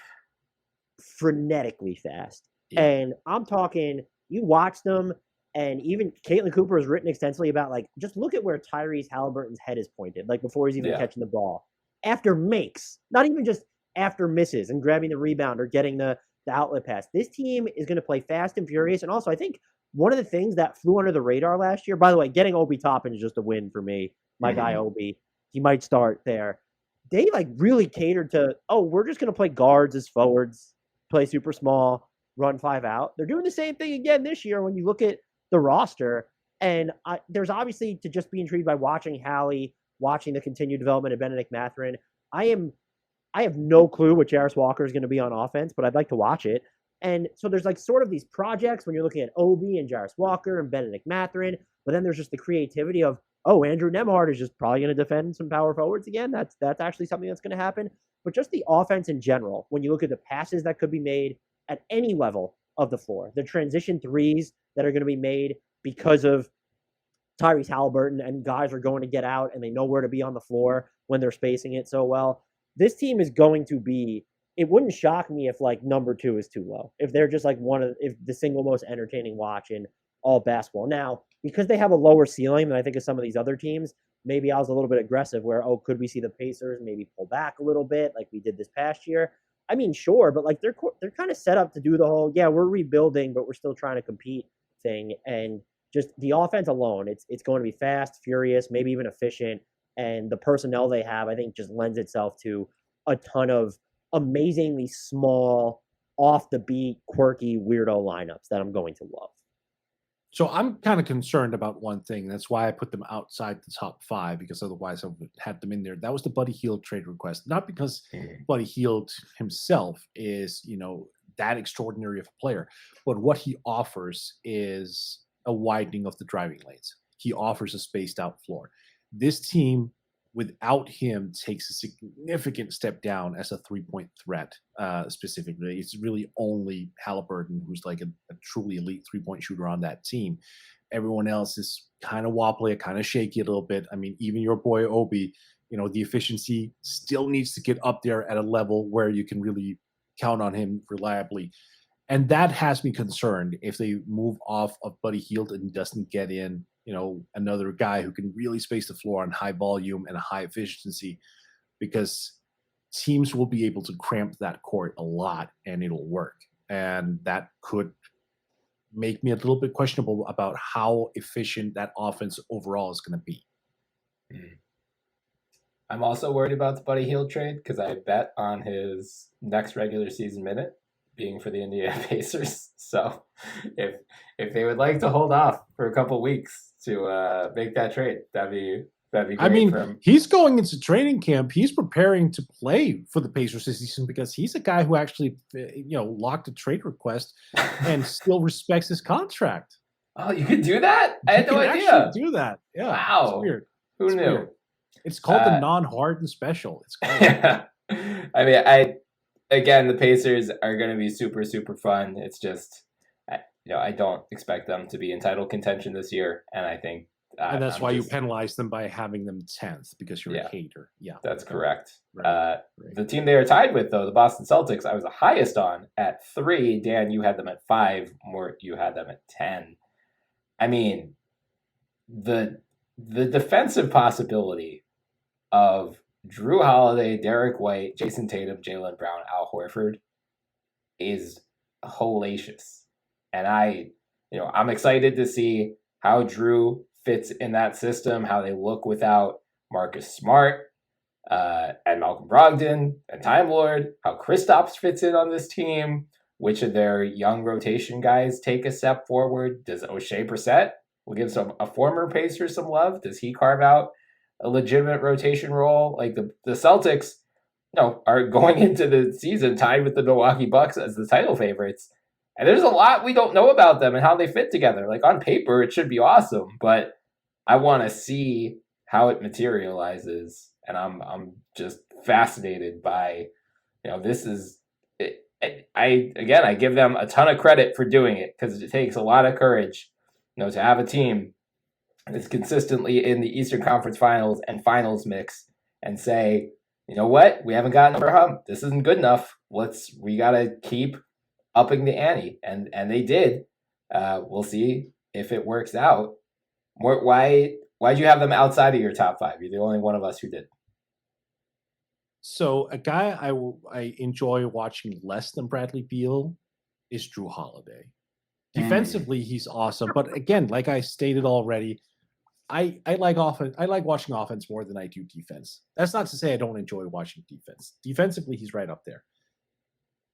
frenetically fast. Yeah. And I'm talking, you watch them, and even Caitlin Cooper has written extensively about, like, just look at where Tyrese Halliburton's head is pointed, like before he's even catching the ball. After makes, not even just after misses and grabbing the rebound or getting the outlet pass. This team is going to play fast and furious. And also, I think one of the things that flew under the radar last year, by the way, getting Obi Toppin is just a win for me. My guy Obi, he might start there. They really catered to, we're just going to play guards as forwards, play super small, run 5 out. They're doing the same thing again this year when you look at the roster. And there's obviously to just be intrigued by watching Hallie, watching the continued development of Benedict Mathurin. I have no clue what Jarris Walker is going to be on offense, but I'd like to watch it. And so there's sort of these projects when you're looking at Obi and Jarris Walker and Benedict Mathurin, but then there's just the creativity of, Andrew Nembhard is just probably going to defend some power forwards again. That's actually something that's going to happen. But just the offense in general, when you look at the passes that could be made at any level of the floor, the transition threes that are going to be made because of Tyrese Halliburton and guys are going to get out and they know where to be on the floor when they're spacing it so well. This team is going to be, it wouldn't shock me if number 2 is too low. If they're just if the single most entertaining watch in all basketball. Now, because they have a lower ceiling than I think of some of these other teams, maybe I was a little bit aggressive where, could we see the Pacers maybe pull back a little bit like we did this past year? I mean, sure, but they're kind of set up to do the whole, we're rebuilding, but we're still trying to compete thing. And just the offense alone, it's going to be fast, furious, maybe even efficient. And the personnel they have, I think, just lends itself to a ton of amazingly small, off the beat, quirky, weirdo lineups that I'm going to love. So I'm kind of concerned about one thing. That's why I put them outside the top 5, because otherwise I would have had them in there. That was the Buddy Hield trade request. Not because Buddy Hield himself is, that extraordinary of a player, but what he offers is a widening of the driving lanes. He offers a spaced out floor. This team, without him, takes a significant step down as a 3-point threat, specifically. It's really only Halliburton who's like a truly elite 3-point shooter on that team. Everyone else is kind of wobbly, kind of shaky a little bit. I mean, even your boy Obi, the efficiency still needs to get up there at a level where you can really count on him reliably. And that has me concerned if they move off of Buddy Hield and doesn't get in, another guy who can really space the floor on high volume and high efficiency, because teams will be able to cramp that court a lot and it'll work. And that could make me a little bit questionable about how efficient that offense overall is going to be. I'm also worried about the Buddy Hield trade because I bet on his next regular season minute being for the Indiana Pacers. So if they would like to hold off for a couple weeks to make that trade, that'd be great. I mean, he's going into training camp. He's preparing to play for the Pacers this season because he's a guy who actually, locked a trade request and still respects his contract. Oh, you could do that? I had no idea. Actually do that. Yeah. Wow. It's weird. Who knew? Weird. It's called the non-Harden special. It's called. Yeah. I mean, again, the Pacers are going to be super, super fun. It's just, I don't expect them to be in title contention this year, and I think. And that's why you penalize them by having them 10th, because you're a hater. Yeah, that's correct. Right. The team they are tied with, though, the Boston Celtics, I was the highest on at 3. Dan, you had them at 5. Mort, you had them at 10. I mean, the defensive possibility of Drew Holiday, Derek White, Jason Tatum, Jaylen Brown, Al Horford is hellacious. And I'm excited to see how Drew fits in that system, how they look without Marcus Smart and Malcolm Brogdon and Time Lord, how Kristaps fits in on this team, which of their young rotation guys take a step forward. Does O'Shea Brissett, we'll give a former Pacer some love, does he carve out a legitimate rotation role? Like the Celtics, are going into the season tied with the Milwaukee Bucks as the title favorites. And there's a lot we don't know about them and how they fit together. Like on paper, it should be awesome, but I want to see how it materializes. And I'm just fascinated by, this is. I give them a ton of credit for doing it because it takes a lot of courage, to have a team that's consistently in the Eastern Conference Finals and Finals mix and say, you know what, we haven't gotten over a hump. This isn't good enough. We gotta keep upping the ante, and they did. We'll see if it works out. Why'd you have them outside of your top 5? You're the only one of us who did. So a guy I enjoy watching less than Bradley Beal is Drew Holiday. Defensively, he's awesome, but again, like I stated already, I like offense. I like watching offense more than I do defense. That's not to say I don't enjoy watching defense. Defensively, he's right up there.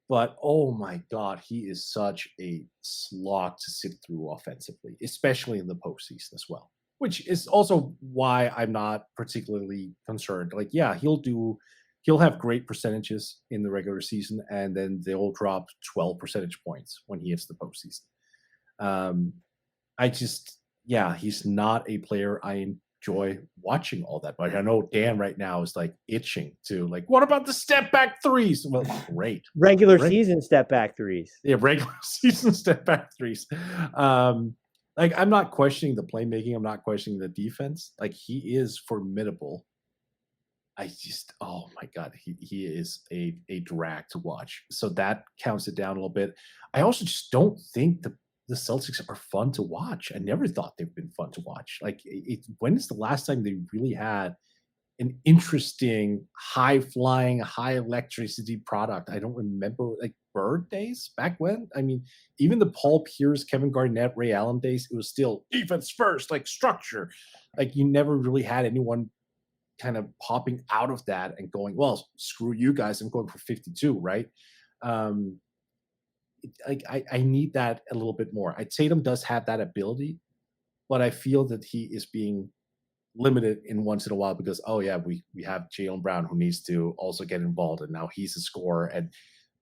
But oh my God, he is such a slog to sit through offensively, especially in the postseason as well. Which is also why I'm not particularly concerned. Like, yeah, he'll have great percentages in the regular season, and then they'll drop 12 percentage points when he hits the postseason. He's not a player I enjoy watching all that much. I know Dan right now is like itching to what about the step back threes? Well, great. Regular season step back threes. Yeah, regular season step back threes. I'm not questioning the playmaking. I'm not questioning the defense. He is formidable. Oh my God, he is a drag to watch. So that counts it down a little bit. I also just don't think the Celtics are fun to watch. I never thought they've been fun to watch. When is the last time they really had an interesting, high-flying, high-electricity product? I don't remember, Bird days back when. I mean, even the Paul Pierce, Kevin Garnett, Ray Allen days, it was still defense first, structure. You never really had anyone kind of popping out of that and going, well, screw you guys, I'm going for 52, right? I need that a little bit more. Tatum does have that ability, but I feel that he is being limited in once in a while because, we have Jaylen Brown who needs to also get involved, and now he's a scorer and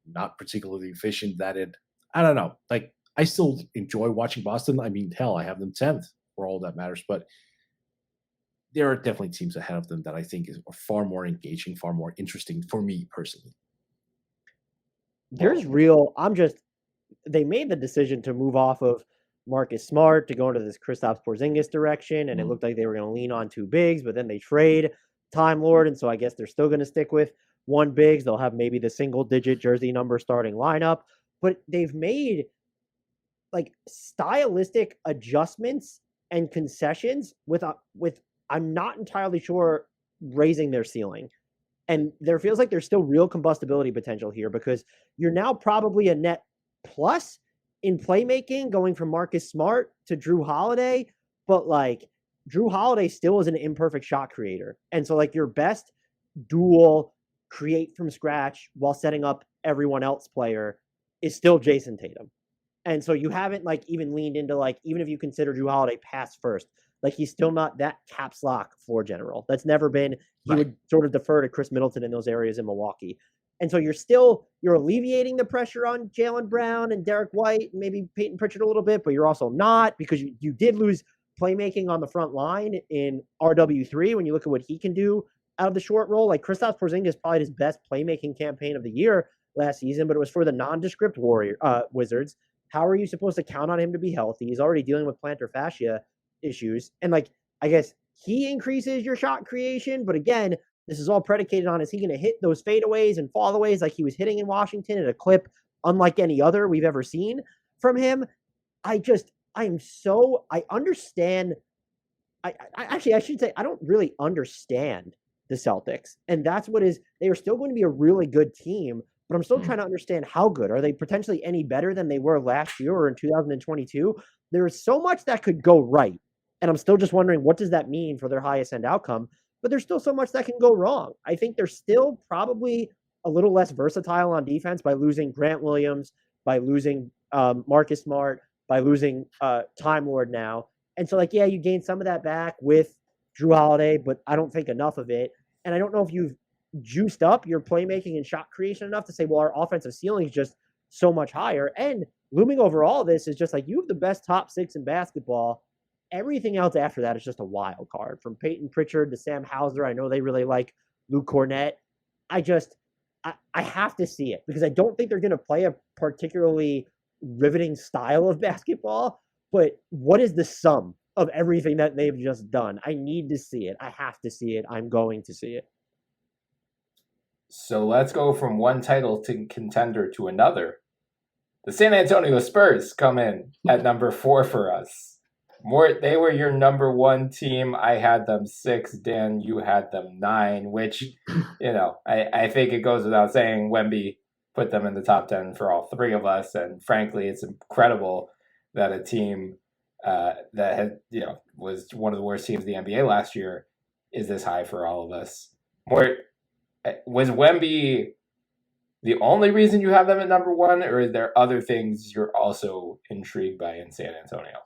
not particularly efficient at it. I don't know. I still enjoy watching Boston. I mean, hell, I have them 10th for all that matters, but there are definitely teams ahead of them that I think are far more engaging, far more interesting for me personally. They made the decision to move off of Marcus Smart to go into this Kristaps Porzingis direction, and it looked like they were going to lean on 2 bigs, but then they trade Time Lord, and so I guess they're still going to stick with 1 bigs. They'll have maybe the single-digit jersey number starting lineup, but they've made like stylistic adjustments and concessions with I'm not entirely sure raising their ceiling. And there feels like there's still real combustibility potential here because you're now probably a net plus in playmaking going from Marcus Smart to Drew Holiday, but like Drew Holiday still is an imperfect shot creator. And so like your best dual create from scratch while setting up everyone else player is still Jason Tatum. And so you haven't like even leaned into like, even if you consider Drew Holiday pass first, like he's still not that caps lock floor general. That's never been, he would sort of defer to Chris Middleton in those areas in Milwaukee. And so you're alleviating the pressure on Jaylen Brown and Derek White, and maybe Peyton Pritchard a little bit, but you're also not because you did lose playmaking on the front line in RW3 when you look at what he can do out of the short roll. Like Kristaps Porzingis probably his best playmaking campaign of the year last season, but it was for the nondescript Wizards. How are you supposed to count on him to be healthy? He's already dealing with plantar fascia issues. And like, I guess he increases your shot creation, but again, this is all predicated on, is he going to hit those fadeaways and fallaways like he was hitting in Washington at a clip unlike any other we've ever seen from him? I understand. I should say, I don't really understand the Celtics. And that's what is, they are still going to be a really good team, but I'm still trying to understand how good. Are they potentially any better than they were last year or in 2022? There is so much that could go right. And I'm still just wondering, what does that mean for their highest end outcome? But there's still so much that can go wrong. I think they're still probably a little less versatile on defense by losing Grant Williams, by losing Marcus Smart, by losing Time Lord now. And so, like, yeah, you gain some of that back with Drew Holiday, but I don't think enough of it. And I don't know if you've juiced up your playmaking and shot creation enough to say, well, our offensive ceiling is just so much higher. And looming over all this is just like, you have the best top six in basketball. Everything else after that is just a wild card, from Peyton Pritchard to Sam Hauser. I know they really like Luke Cornett. I have to see it because I don't think they're going to play a particularly riveting style of basketball. But what is the sum of everything that they've just done? I need to see it. I have to see it. I'm going to see it. So let's go from one title to contender to another. The San Antonio Spurs come in at number 4 for us. They were your number 1 team. I had them 6. Dan, you had them 9, which, I think it goes without saying Wemby put them in the top 10 for all 3 of us. And frankly, it's incredible that a team that had, was one of the worst teams in the NBA last year is this high for all of us. Was Wemby the only reason you have them at number 1, or are there other things you're also intrigued by in San Antonio?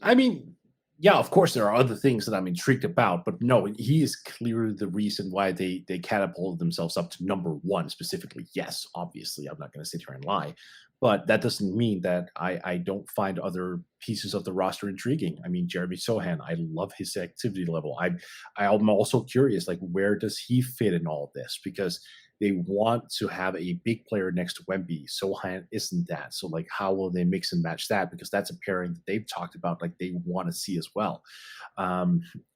I mean, yeah, of course there are other things that I'm intrigued about, but no, he is clearly the reason why they catapulted themselves up to number 1 specifically. Yes, obviously, I'm not going to sit here and lie, but that doesn't mean that I don't find other pieces of the roster intriguing. I mean, Jeremy Sohan, I love his activity level. I'm also curious, like, where does he fit in all of this? Because they want to have a big player next to Wemby. Sohan isn't that. So, like, how will they mix and match that? Because that's a pairing that they've talked about, like, they want to see as well.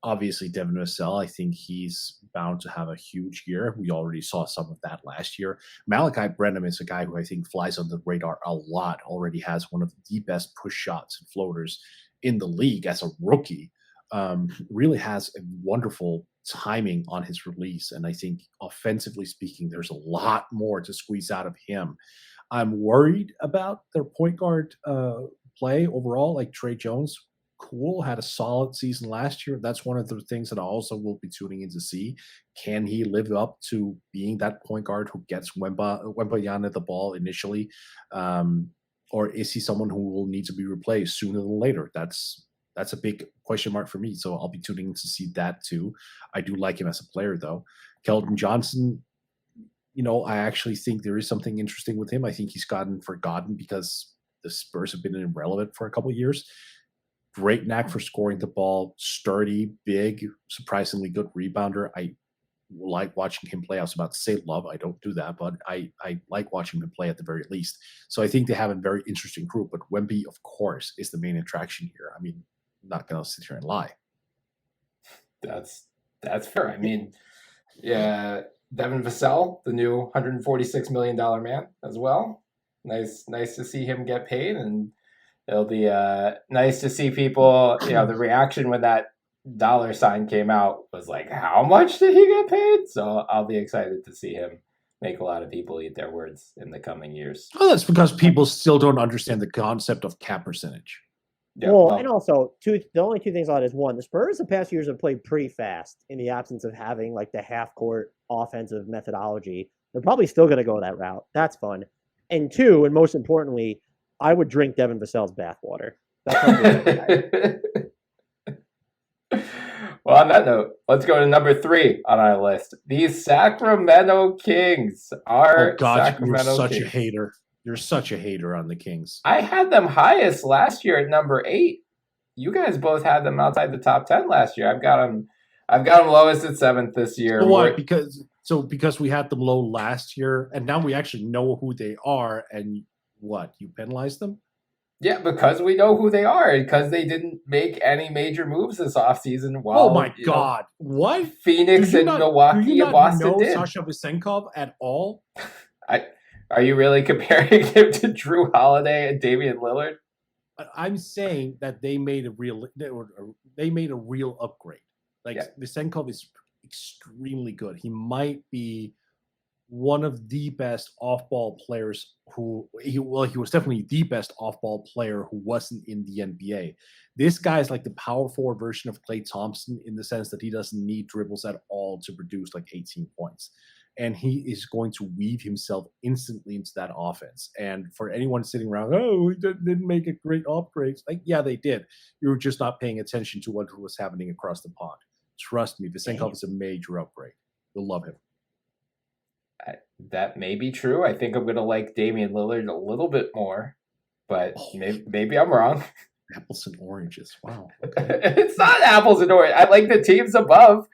Obviously, Devin Vassell, I think he's bound to have a huge year. We already saw some of that last year. Malachi Branham is a guy who I think flies on the radar a lot, already has one of the best push shots and floaters in the league as a rookie. Really has a wonderful timing on his release. And I think offensively speaking, there's a lot more to squeeze out of him. I'm worried about their point guard play overall. Like Trey Jones, cool, had a solid season last year. That's one of the things that I also will be tuning in to see. Can he live up to being that point guard who gets Wembanyama the ball initially? Or is he someone who will need to be replaced sooner than later? That's a big question mark for me. So I'll be tuning in to see that too. I do like him as a player though. Keldon Johnson, I actually think there is something interesting with him. I think he's gotten forgotten because the Spurs have been irrelevant for a couple of years. Great knack for scoring the ball, sturdy, big, surprisingly good rebounder. I like watching him play. I was about to say love. I don't do that, but I like watching him play at the very least. So I think they have a very interesting group, but Wemby, of course, is the main attraction here. I mean, I'm not going to sit here and lie. That's fair. I mean, yeah, Devin Vassell, the new $146 million man as well. Nice to see him get paid, and it'll be nice to see people. The reaction when that dollar sign came out was like, "How much did he get paid?" So I'll be excited to see him make a lot of people eat their words in the coming years. Well, that's because people still don't understand the concept of cap percentage. Yeah, well, and also the only two things on it is one, the Spurs the past years have played pretty fast in the absence of having like the half court offensive methodology. They're probably still going to go that route. That's fun. And two, and most importantly, I would drink Devin Vassell's bathwater. Well, on that note, let's go to number 3 on our list. The Sacramento Kings are Sacramento you're such Kings. A hater. You're such a hater on the Kings. I had them highest last year at number 8. You guys both had them outside the top 10 last year. I've got them lowest at 7th this year. So what? Because we had them low last year, and now we actually know who they are, and what? You penalized them? Yeah, because we know who they are, because they didn't make any major moves this offseason. Oh my God! What? Phoenix and Milwaukee and Boston did. Sasha Vesenkov at all? Are you really comparing him to Drew Holiday and Damian Lillard? I'm saying that they made a real upgrade. Vesenkov is extremely good. He might be one of the best off-ball players he was definitely the best off-ball player who wasn't in the NBA. This guy is like the power forward version of Klay Thompson in the sense that he doesn't need dribbles at all to produce like 18 points. And he is going to weave himself instantly into that offense. And for anyone sitting around, we didn't make a great upgrade. Like, yeah, they did. You were just not paying attention to what was happening across the pond. Trust me, Vesenkov is a major upgrade. You'll love him. That may be true. I think I'm going to like Damian Lillard a little bit more, but maybe I'm wrong. Apples and oranges. Wow. Okay. It's not apples and oranges. I like the teams above.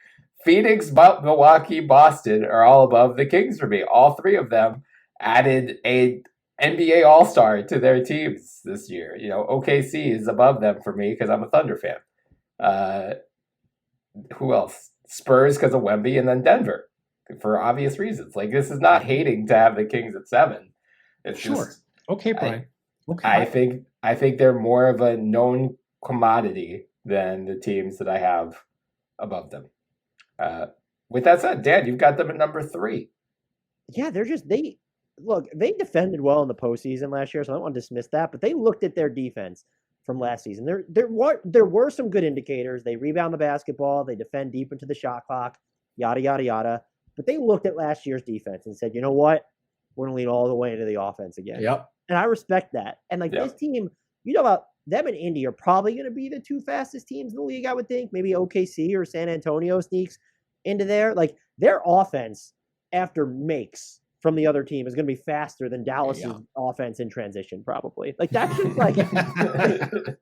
Phoenix, Milwaukee, Boston are all above the Kings for me. All 3 of them added a NBA All-Star to their teams this year. OKC is above them for me because I'm a Thunder fan. Who else? Spurs because of Wemby, and then Denver for obvious reasons. Like, this is not hating to have the Kings at 7. It's sure. Just, okay, Brian. Okay. I think they're more of a known commodity than the teams that I have above them. With that said, Dan, you've got them at number 3. Yeah, they defended well in the postseason last year, so I don't want to dismiss that, but they looked at their defense from last season. There were some good indicators. They rebound the basketball, they defend deep into the shot clock, yada, yada, yada. But they looked at last year's defense and said, you know what? We're going to lean all the way into the offense again. Yep. And I respect that. And this team, about them and Indy are probably going to be the 2 fastest teams in the league, I would think. Maybe OKC or San Antonio sneaks into there. Like, their offense after makes from the other team is going to be faster than Dallas's offense in transition, probably. Like, that's just like that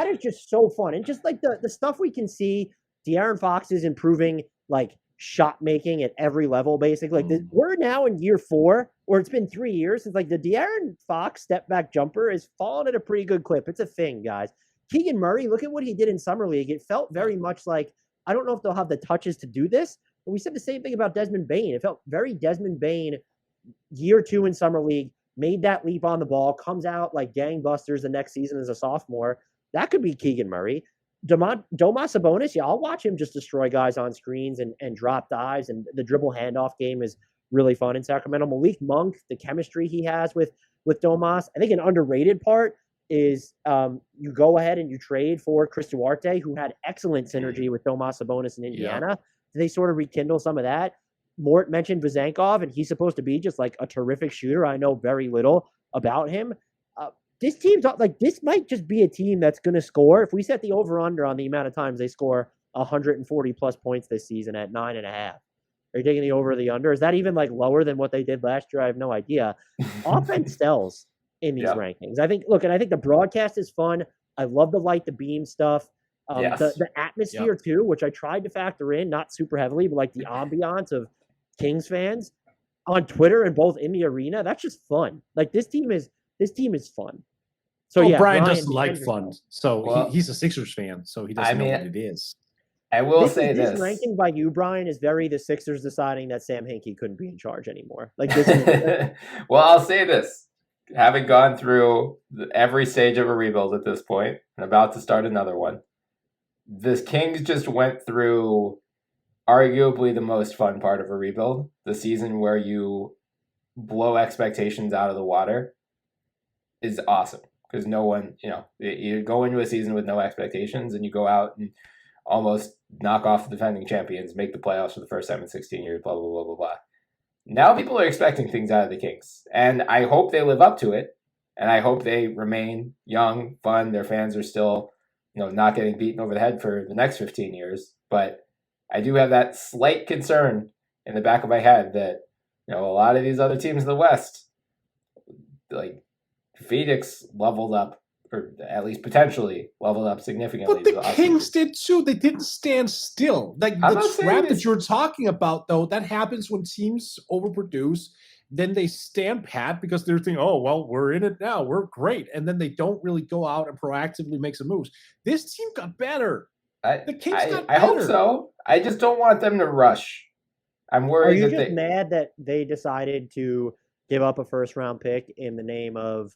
is just so fun. And just like the stuff we can see, De'Aaron Fox is improving like shot making at every level, basically. Like, we're now in year 4, or it's been 3 years since like the De'Aaron Fox step back jumper is falling at a pretty good clip. It's a thing, guys. Keegan Murray, look at what he did in Summer League. It felt very much like, I don't know if they'll have the touches to do this, but we said the same thing about Desmond Bane. It felt very Desmond Bane, year 2 in Summer League, made that leap on the ball, comes out like gangbusters the next season as a sophomore. That could be Keegan Murray. Domas Sabonis, I'll watch him just destroy guys on screens and drop dives, and the dribble handoff game is really fun in Sacramento. Malik Monk, the chemistry he has with Domas. I think an underrated part is you go ahead and you trade for Chris Duarte, who had excellent synergy with Domas Sabonis in Indiana. Yeah. They sort of rekindle some of that. Mort mentioned Vesenkov, and he's supposed to be just like a terrific shooter. I know very little about him. This team's like, this might just be a team that's going to score. If we set the over-under on the amount of times they score 140 plus points this season at 9.5, are you taking the over or the under? Is that even like lower than what they did last year? I have no idea. Offense sells in these rankings. I think the broadcast is fun. I love the light, the beam stuff. The atmosphere too, which I tried to factor in, not super heavily, but like the ambiance of Kings fans on Twitter and both in the arena. That's just fun. Like, this team is fun. So Brian doesn't like fun. So he's a Sixers fan, so he doesn't know what it is. I will say this ranking by you, Brian, is very the Sixers deciding that Sam Hinkie couldn't be in charge anymore. Like, this is well, I'll say this. having gone through every stage of a rebuild at this point and about to start another one, the Kings just went through arguably the most fun part of a rebuild, the season where you blow expectations out of the water is awesome because no one, you go into a season with no expectations and you go out and almost knock off the defending champions, make the playoffs for the first time in 16 years, blah, blah, blah, blah, blah. Now people are expecting things out of the Kings, and I hope they live up to it, and I hope they remain young, fun. Their fans are still, not getting beaten over the head for the next 15 years, but I do have that slight concern in the back of my head that, a lot of these other teams in the West, like Phoenix leveled up, or at least potentially leveled up significantly. But the Kings did too. They didn't stand still. Like the scrap that you're talking about, though, that happens when teams overproduce. Then they stand pat because they're thinking, oh, well, we're in it now. We're great. And then they don't really go out and proactively make some moves. This team got better. The Kings got better. I hope so. I just don't want them to rush. I'm worried. Are you just mad that they decided to give up a first-round pick in the name of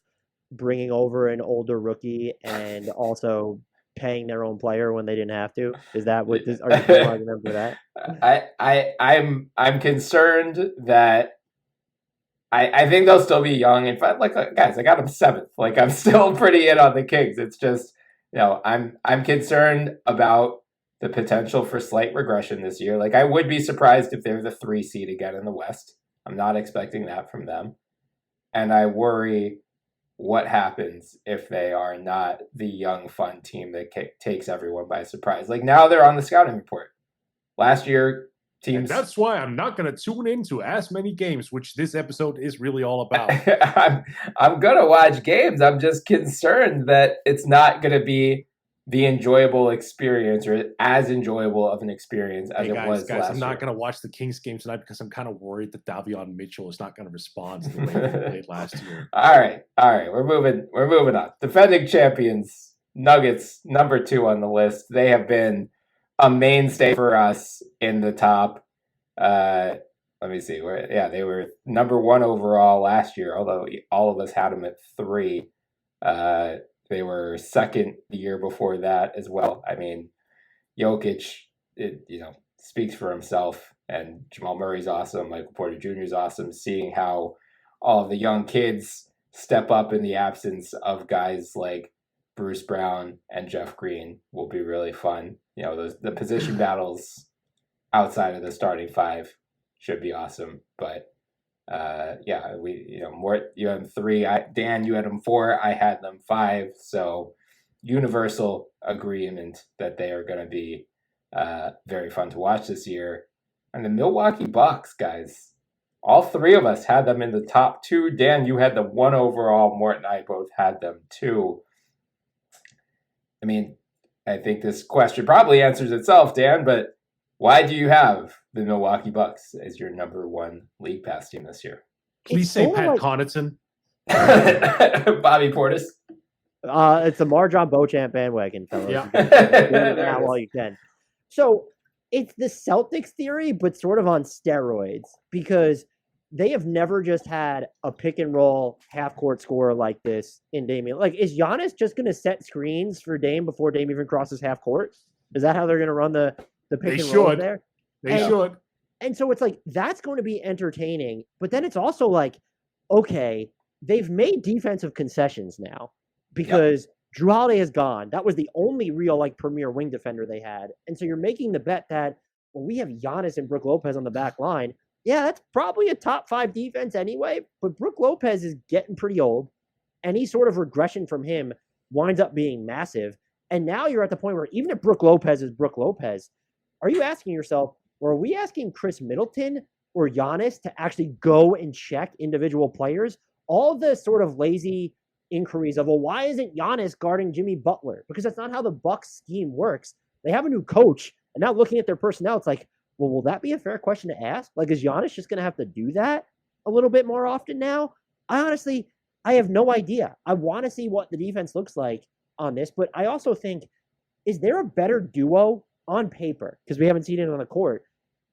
bringing over an older rookie and also paying their own player when they didn't have to? Is that what this? Are you arguing for that? I'm concerned that I think they'll still be young. In fact, guys, I got them 7th. Like, I'm still pretty in on the Kings. It's just, I'm concerned about the potential for slight regression this year. Like, I would be surprised if they're the 3 seed again in the West. I'm not expecting that from them. And I worry what happens if they are not the young, fun team that takes everyone by surprise. Like, now they're on the scouting report. Last year, teams... And that's why I'm not going to tune in to as many games, which this episode is really all about. I'm going to watch games. I'm just concerned that it's not going to be the enjoyable experience, or as enjoyable of an experience as it was last year. I'm not going to watch the Kings game tonight because I'm kind of worried that Davion Mitchell is not going to respond to the way he played last year. All right. We're moving on. Defending champions, Nuggets, number 2 on the list. They have been a mainstay for us in the top. Let me see. They were number 1 overall last year, although all of us had them at 3. They were 2nd the year before that as well. I mean, Jokic, speaks for himself, and Jamal Murray's awesome. Michael Porter Jr. is awesome. Seeing how all of the young kids step up in the absence of guys like Bruce Brown and Jeff Green will be really fun. The position battles outside of the starting 5 should be awesome. But Mort, you had them 3. Dan, you had them 4. I had them 5. So universal agreement that they are going to be very fun to watch this year. And the Milwaukee Bucks, guys, all 3 of us had them in the top 2. Dan, you had the 1 overall. Mort and I both had them 2. I mean, I think this question probably answers itself, Dan, but why do you have the Milwaukee Bucks as your number 1 league pass team this year? Please say Pat Connaughton. Bobby Portis. It's the Marjon Beauchamp bandwagon, fellas. Yeah. Now all you can. So it's the Celtics theory, but sort of on steroids, because they have never just had a pick and roll half court scorer like this in Damian. Like, is Giannis just going to set screens for Dame before Dame even crosses half court? Is that how they're going to run the pick and roll there? They should. And so it's like, that's going to be entertaining. But then it's also like, okay, they've made defensive concessions now because Jrue Holiday is gone. That was the only real premier wing defender they had. And so you're making the bet that, well, we have Giannis and Brook Lopez on the back line. Yeah, that's probably a top 5 defense anyway. But Brook Lopez is getting pretty old. Any sort of regression from him winds up being massive. And now you're at the point where even if Brook Lopez is Brook Lopez, are you asking yourself, or are we asking Chris Middleton or Giannis to actually go and check individual players? All the sort of lazy inquiries of, well, why isn't Giannis guarding Jimmy Butler? Because that's not how the Bucks scheme works. They have a new coach, and now looking at their personnel, it's like, well, will that be a fair question to ask? Like, is Giannis just going to have to do that a little bit more often now? I have no idea. I want to see what the defense looks like on this, but I also think, is there a better duo on paper, because we haven't seen it on the court,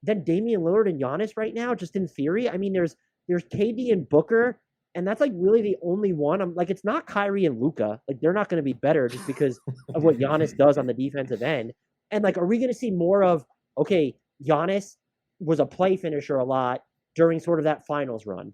than Damian Lillard and Giannis right now, just in theory? I mean, there's KD and Booker, And that's like really the only one. I'm like, it's not Kyrie and Luka. Like, they're not going to be better just because of what Giannis does on the defensive end. And like, are we going to see more of, okay, Giannis was a play finisher a lot during sort of that finals run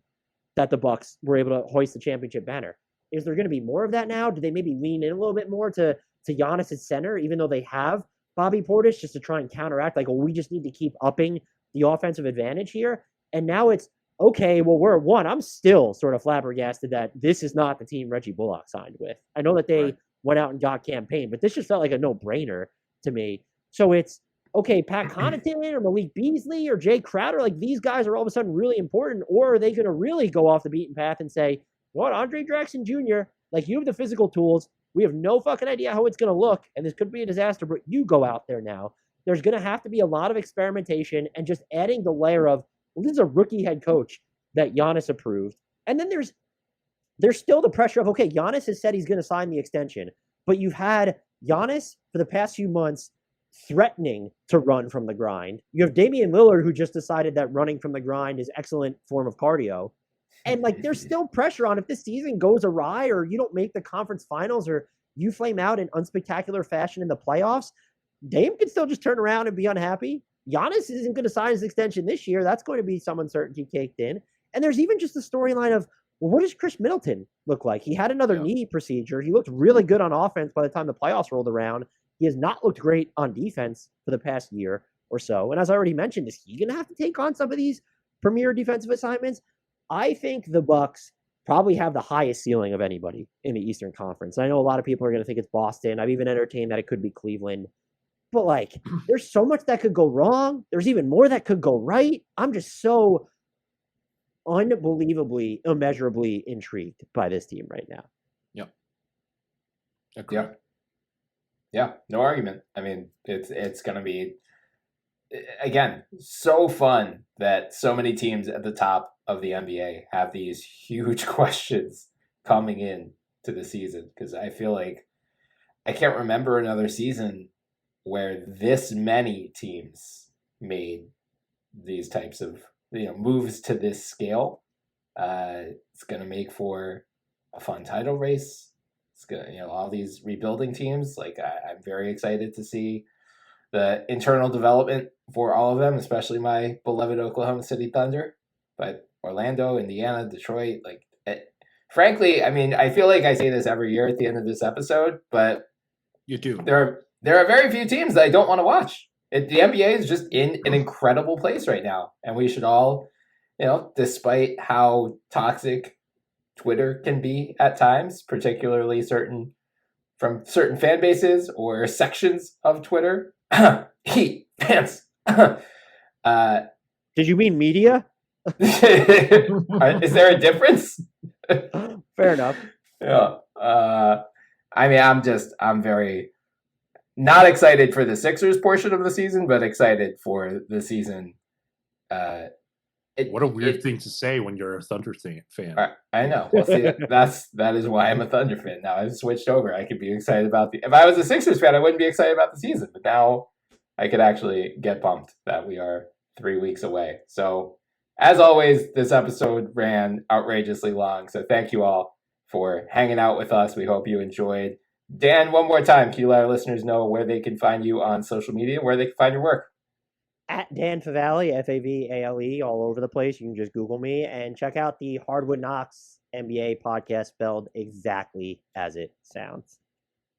that the Bucks were able to hoist the championship banner? Is there going to be more of that now? Do they maybe lean in a little bit more to Giannis at center, even though they have Bobby Portis, just to try and counteract? Like, well, we just need to keep upping the offensive advantage here. And now it's, okay, well, we're one. I'm still sort of flabbergasted that this is not the team Reggie Bullock signed with. I know that they went out and got campaign, but this just felt like a no-brainer to me. So it's, okay, Pat Connaughton or Malik Beasley or Jay Crowder, like these guys are all of a sudden really important, or are they going to really go off the beaten path and say, what, Andre Jackson Jr., like you have the physical tools. We have no fucking idea how it's going to look, and this could be a disaster, but you go out there now. There's going to have to be a lot of experimentation and just adding the layer of, well, this is a rookie head coach that Giannis approved. And then there's still the pressure of, okay, Giannis has said he's going to sign the extension, but you've had Giannis for the past few months threatening to run from the grind. You have Damian Lillard, who just decided that running from the grind is excellent form of cardio. And like, there's still pressure on if this season goes awry or you don't make the conference finals or you flame out in unspectacular fashion in the playoffs, Dame can still just turn around and be unhappy. Giannis isn't going to sign his extension this year. That's going to be some uncertainty caked in. And there's even just the storyline of, well, what does Chris Middleton look like? He had another knee procedure. He looked really good on offense by the time the playoffs rolled around. He has not looked great on defense for the past year or so. And as I already mentioned, is he going to have to take on some of these premier defensive assignments? I think the Bucks probably have the highest ceiling of anybody in the Eastern Conference. I know a lot of people are going to think it's Boston. I've even entertained that it could be Cleveland. But like, there's so much that could go wrong. There's even more that could go right. I'm just so unbelievably, immeasurably intrigued by this team right now. Yep. Yeah. Yeah. No argument. I mean, it's going to be, again, so fun that so many teams at the top of the NBA have these huge questions coming in to the season. Because I feel like I can't remember another season where this many teams made these types of moves to this scale. It's going to make for a fun title race. It's going to, all these rebuilding teams. Like I'm very excited to see the internal development for all of them, especially my beloved Oklahoma City Thunder. But Orlando, Indiana, Detroit, frankly, I mean, I feel like I say this every year at the end of this episode, but you do. There are very few teams that I don't want to watch. The NBA is just in an incredible place right now, and we should all, despite how toxic Twitter can be at times, particularly from certain fan bases or sections of Twitter. Heat fans. Did you mean media? Is there a difference? Fair enough. Yeah. I mean, I'm very not excited for the Sixers portion of the season, but excited for the season. What a weird thing to say when you're a Thunder fan. I know. Well, see, that is why I'm a Thunder fan. Now I've switched over. I could be excited if I was a Sixers fan, I wouldn't be excited about the season. But now I could actually get pumped that we are 3 weeks away. So as always, this episode ran outrageously long. So thank you all for hanging out with us. We hope you enjoyed. Dan, one more time, can you let our listeners know where they can find you on social media, where they can find your work? At Dan Favale, Favale, all over the place. You can just Google me and check out the Hardwood Knocks NBA podcast spelled exactly as it sounds.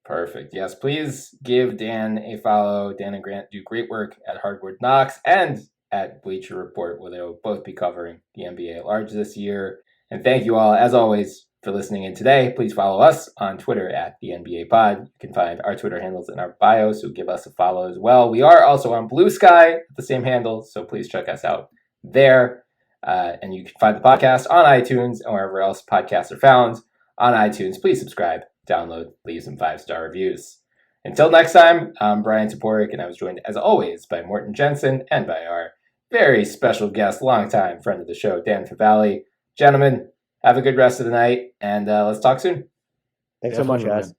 Perfect. Yes, please give Dan a follow. Dan and Grant do great work at Hardwood Knocks and at Bleacher Report, where they'll both be covering the NBA at large this year. And thank you all, as always, for listening in today. Please follow us on Twitter at the NBA Pod. You can find our Twitter handles in our bio, so give us a follow as well. We are also on Blue Sky at the same handle, so please check us out there. And you can find the podcast on iTunes and wherever else podcasts are found. On iTunes, please subscribe, download, leave some 5-star reviews. Until next time, I'm Brian Toporek, and I was joined, as always, by Morton Jensen and by our very special guest, longtime friend of the show, Dan Favale. Gentlemen, have a good rest of the night, and let's talk soon. Thanks so much, guys.